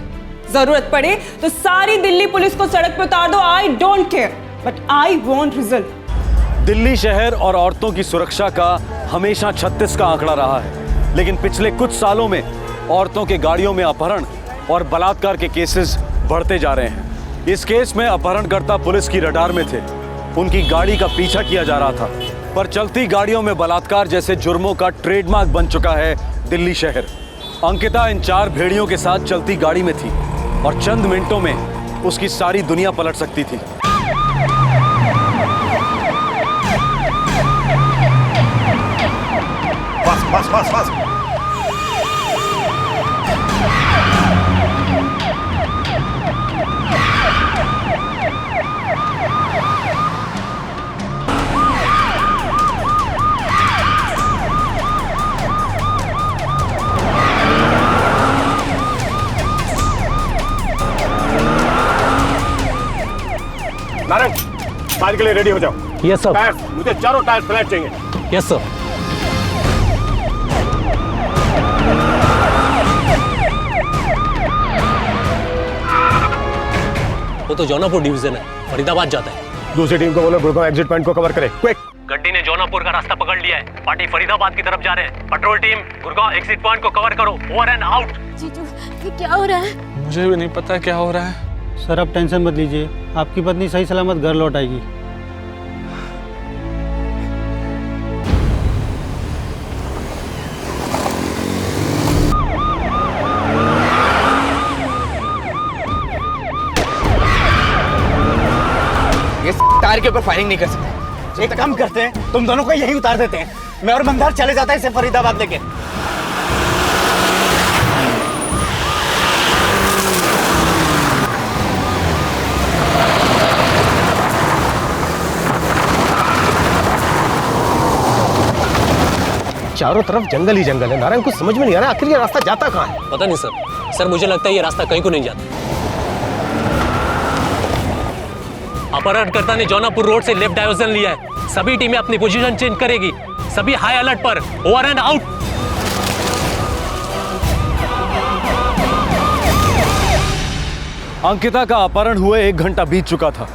जरूरत पड़े तो सारी दिल्ली पुलिस को सड़क पर उतार दो, I don't care, but I want result. Delhi शहर और औरतों की सुरक्षा का हमेशा 36 का आंकड़ा रहा है, लेकिन पिछले कुछ सालों में औरतों के गाड़ियों में अपहरण और बलात्कार के केसेस बढ़ते जा रहे हैं। इस केस में अपहरणकर्ता पुलिस की रडार में थे, उनकी गाड़ी का पीछा किया जा रहा था, पर चलती गाड़ियों में बलात्कार जैसे जुर्मों का ट्रेडमार्क बन चुका है दिल्ली शहर। अंकिता इन 4 भेड़ियों के साथ चलती गाड़ी में थी और चंद मिनटों में उसकी सारी दुनिया पलट सकती थी। बस बस बस बस। नारंग, फायर के लिए रेडी हो जाओ। Yes sir. टायर्स, मुझे चारों टायर्स फ्लैट चाहिए। Yes sir. वो तो जौनापुर डिवीजन है, फरीदाबाद जाता है। दूसरी टीम को बोलो गुड़गांव एग्जिट पॉइंट को कवर करे, क्विक। गड्डी ने जौनापुर का रास्ता पकड़ लिया है, पार्टी फरीदाबाद की तरफ जा रहे हैं। Petrol team Gurgaon exit point को कवर करो, ओवर एंड आउट। जीजू ये क्या हो रहा है? मुझे भी नहीं पता क्या हो रहा है। सर आप टेंशन मत लीजिए, आपकी पत्नी सही सलामत घर लौट आएगी। ये टायर के ऊपर फायरिंग नहीं कर सकते। एक काम करते हैं, तुम दोनों को यहीं उतार देते हैं, मैं और मंदार चले जाता है इसे फरीदाबाद लेके। चारों तरफ जंगल ही जंगल है नारायण, कुछ समझ में नहीं आ रहा आखिर ये रास्ता जाता कहाँ है। पता नहीं सर, सर मुझे लगता है ये रास्ता कहीं को नहीं जाता। अपहरणकर्ता ने जौनापुर रोड से लेफ्ट डाइवर्जन लिया है। सभी टीमें अपनी पोजीशन चेंज करेगी, सभी हाई अलर्ट पर, ओवर एंड आउट। अंकिता का अपहरण हुए 1 घंटा बीत चुका था।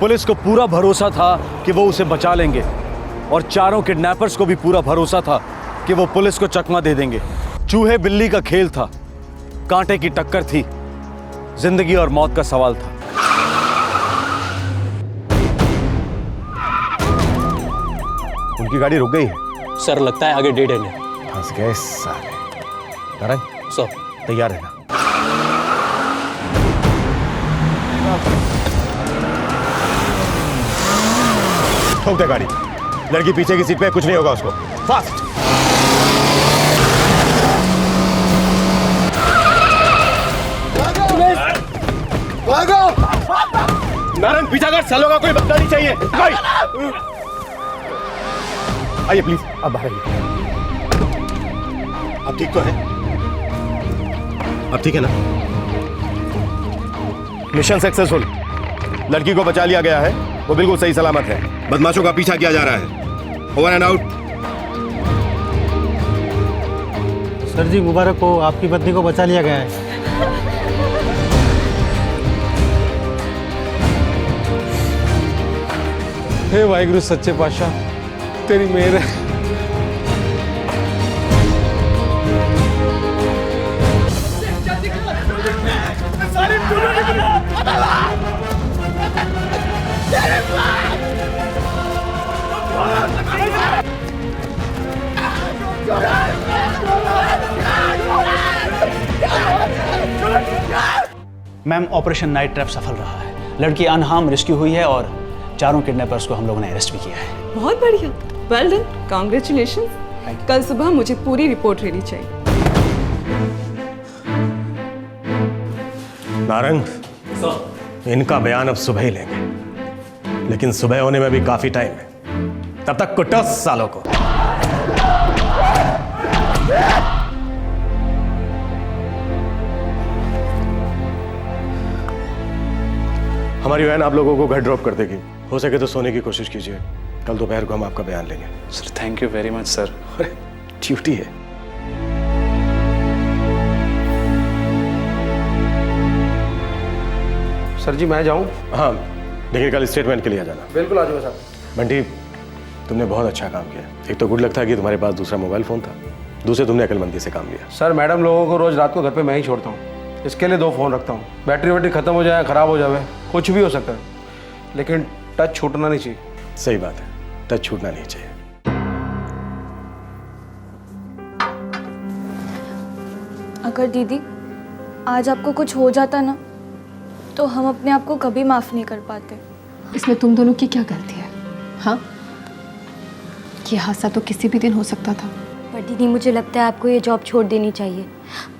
पुलिस को पूरा भरोसा था कि वो उसे बचा लेंगे और चारों किडनैपर्स को भी पूरा भरोसा था कि वो पुलिस को चकमा दे देंगे। चूहे बिल्ली का खेल था, कांटे की टक्कर थी, जिंदगी और मौत का सवाल था। उनकी गाड़ी रुक गई है सर, लगता है आगे डेड एंड है। फंस गए साले। नारायण सर तैयार रहना। ठोक दे गाड़ी, लड़की पीछे की सीट पे, कुछ नहीं होगा उसको। फास्ट। नारायण पीछा कर, सालों का कोई बदला नहीं चाहिए। आइए प्लीज, अब बाहर आइए। अब ठीक तो है? अब ठीक है ना? मिशन सक्सेसफुल, लड़की को बचा लिया गया है, वो बिल्कुल सही सलामत है। बदमाशों का पीछा किया जा रहा है। Over and out. सर जी मुबारक हो, आपकी पत्नी को बचा लिया गया है। हे वाहिगुरु सच्चे पातशाह, तेरी मेहर है। मैम ऑपरेशन नाइट ट्रैप सफल रहा है, लड़की अनहार्म रेस्क्यू हुई है और चारों किडनैपर्स को हम लोगों ने अरेस्ट भी किया है। बहुत बढ़िया, वेल डन, कांग्रेचुलेशन। कल सुबह मुझे पूरी रिपोर्ट रेडी चाहिए। नारंग, इनका बयान अब सुबह ही लेंगे, लेकिन सुबह होने में भी काफी टाइम है। तब तक कुटो सालों को। हमारी वैन आप लोगों को घर ड्रॉप कर देगी। हो सके तो सोने की कोशिश कीजिए, कल दोपहर को हम आपका बयान लेंगे। Sir thank you very much sir. अरे ड्यूटी है। सर जी मैं जाऊं? हाँ, लेकिन कल स्टेटमेंट के लिए आ जाना। बिल्कुल आ जाऊंगा साहब। बंटी, तुमने बहुत अच्छा काम किया। एक तो गुड लक था कि तुम्हारे पास दूसरा मोबाइल फोन था, दूसरे तुमने अकलमंदी से काम लिया। सर मैडम लोगों को रोज रात को घर पे मैं ही छोड़ता हूँ, इसके लिए 2 फोन रखता हूँ। बैटरी वैटरी खत्म हो जाए, खराब हो जाए, कुछ भी हो सकता है, लेकिन टच छूटना नहीं चाहिए। सही बात है, टच छूटना नहीं चाहिए। अगर दीदी आज आपको कुछ हो जाता ना, तो हम अपने आप को कभी माफ नहीं कर पाते। इसमें तुम दोनों की क्या गलती है? हाँ, ये हादसा तो किसी भी दिन हो सकता था। पर दीदी मुझे लगता है आपको ये जॉब छोड़ देनी चाहिए,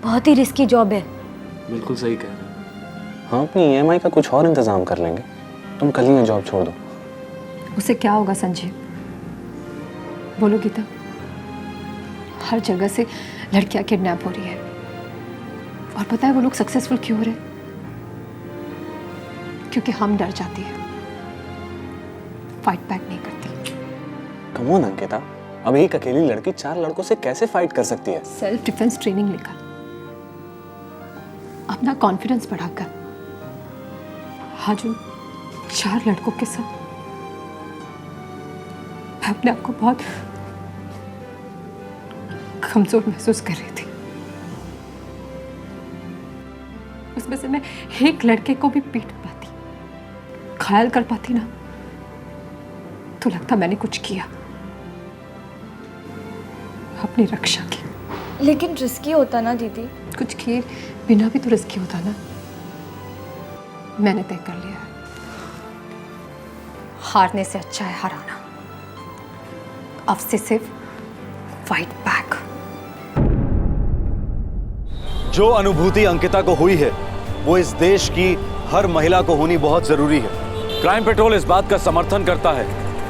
बहुत ही रिस्की जॉब है। बिल्कुल सही कह रहे हैं। हाँ, अपनी EMI का कुछ और इंतजाम कर लेंगे, तुम कल ही ये जॉब छोड़ दो। उसे क्या होगा संजीव? बोलो गीता, हर जगह से लड़कियां किडनैप हो रही है और पता है वो लोग सक्सेसफुल क्यों हो रहे? क्योंकि हम डर जाती है, फाइट बैक नहीं करती। कम ऑन अंकिता, अब एक अकेली लड़की 4 लड़कों से कैसे फाइट कर सकती है? सेल्फ डिफेंस ट्रेनिंग लेकर, अपना कॉन्फिडेंस बढ़ाकर, आज उन 4 लड़कों के साथ मैं अपने आप को बहुत कमजोर महसूस कर रही थी। उसमें से मैं एक लड़के को भी पीट पाती, घायल कर पाती ना, तो लगता मैंने कुछ किया, अपनी रक्षा की। लेकिन रिस्की होता ना दीदी। कुछ किए बिना भी तो रिस्की होता ना। मैंने तय कर लिया है, हारने से अच्छा है हराना। अब से सिर्फ फाइट बैक। जो अनुभूति अंकिता को हुई है वो इस देश की हर महिला को होनी बहुत जरूरी है। क्राइम पेट्रोल इस बात का समर्थन करता है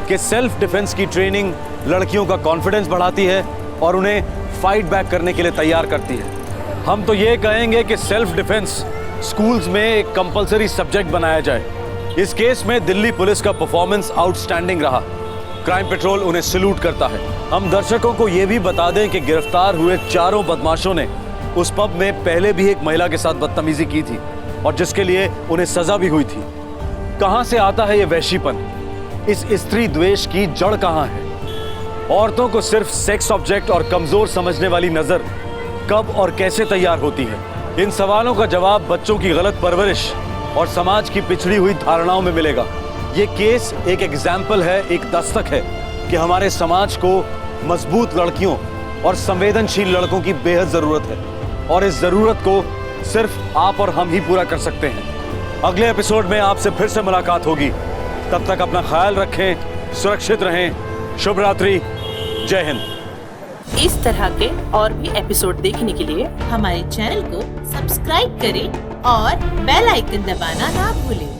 कि सेल्फ डिफेंस की ट्रेनिंग लड़कियों का कॉन्फिडेंस बढ़ाती है और उन्हें फाइट बैक करने के लिए तैयार करती है। हम तो ये कहेंगे कि सेल्फ डिफेंस स्कूल्स में एक कंपलसरी सब्जेक्ट बनाया जाए। इस केस में दिल्ली पुलिस का परफॉर्मेंस आउटस्टैंडिंग रहा। क्राइम पेट्रोल उन्हें सैल्यूट करता है। हम दर्शकों को यह भी बता दें कि गिरफ्तार हुए 4 बदमाशों ने उस पब में पहले भी एक महिला के साथ बदतमीजी की थी और जिसके लिए उन्हें सजा भी हुई थी। कहां से आता है ये वैशीपन? इस स्त्री द्वेष की जड़ कहां है? औरतों को सिर्फ सेक्स ऑब्जेक्ट और कमजोर समझने वाली नजर कब और कैसे तैयार होती है? इन सवालों का जवाब बच्चों की गलत परवरिश और समाज की पिछड़ी हुई धारणाओं में मिलेगा। ये केस एक एग्जाम्पल है, एक दस्तक है कि हमारे समाज को मजबूत लड़कियों और संवेदनशील लड़कों की बेहद जरूरत है और इस जरूरत को सिर्फ आप और हम ही पूरा कर सकते हैं। अगले एपिसोड में आपसे फिर से मुलाकात होगी। तब तक अपना ख्याल रखें, सुरक्षित रहें। शुभ रात्रि, जय हिंद। इस तरह के और भी एपिसोड देखने के लिए हमारे चैनल को सब्सक्राइब करें और बेल आइकन दबाना ना भूलें।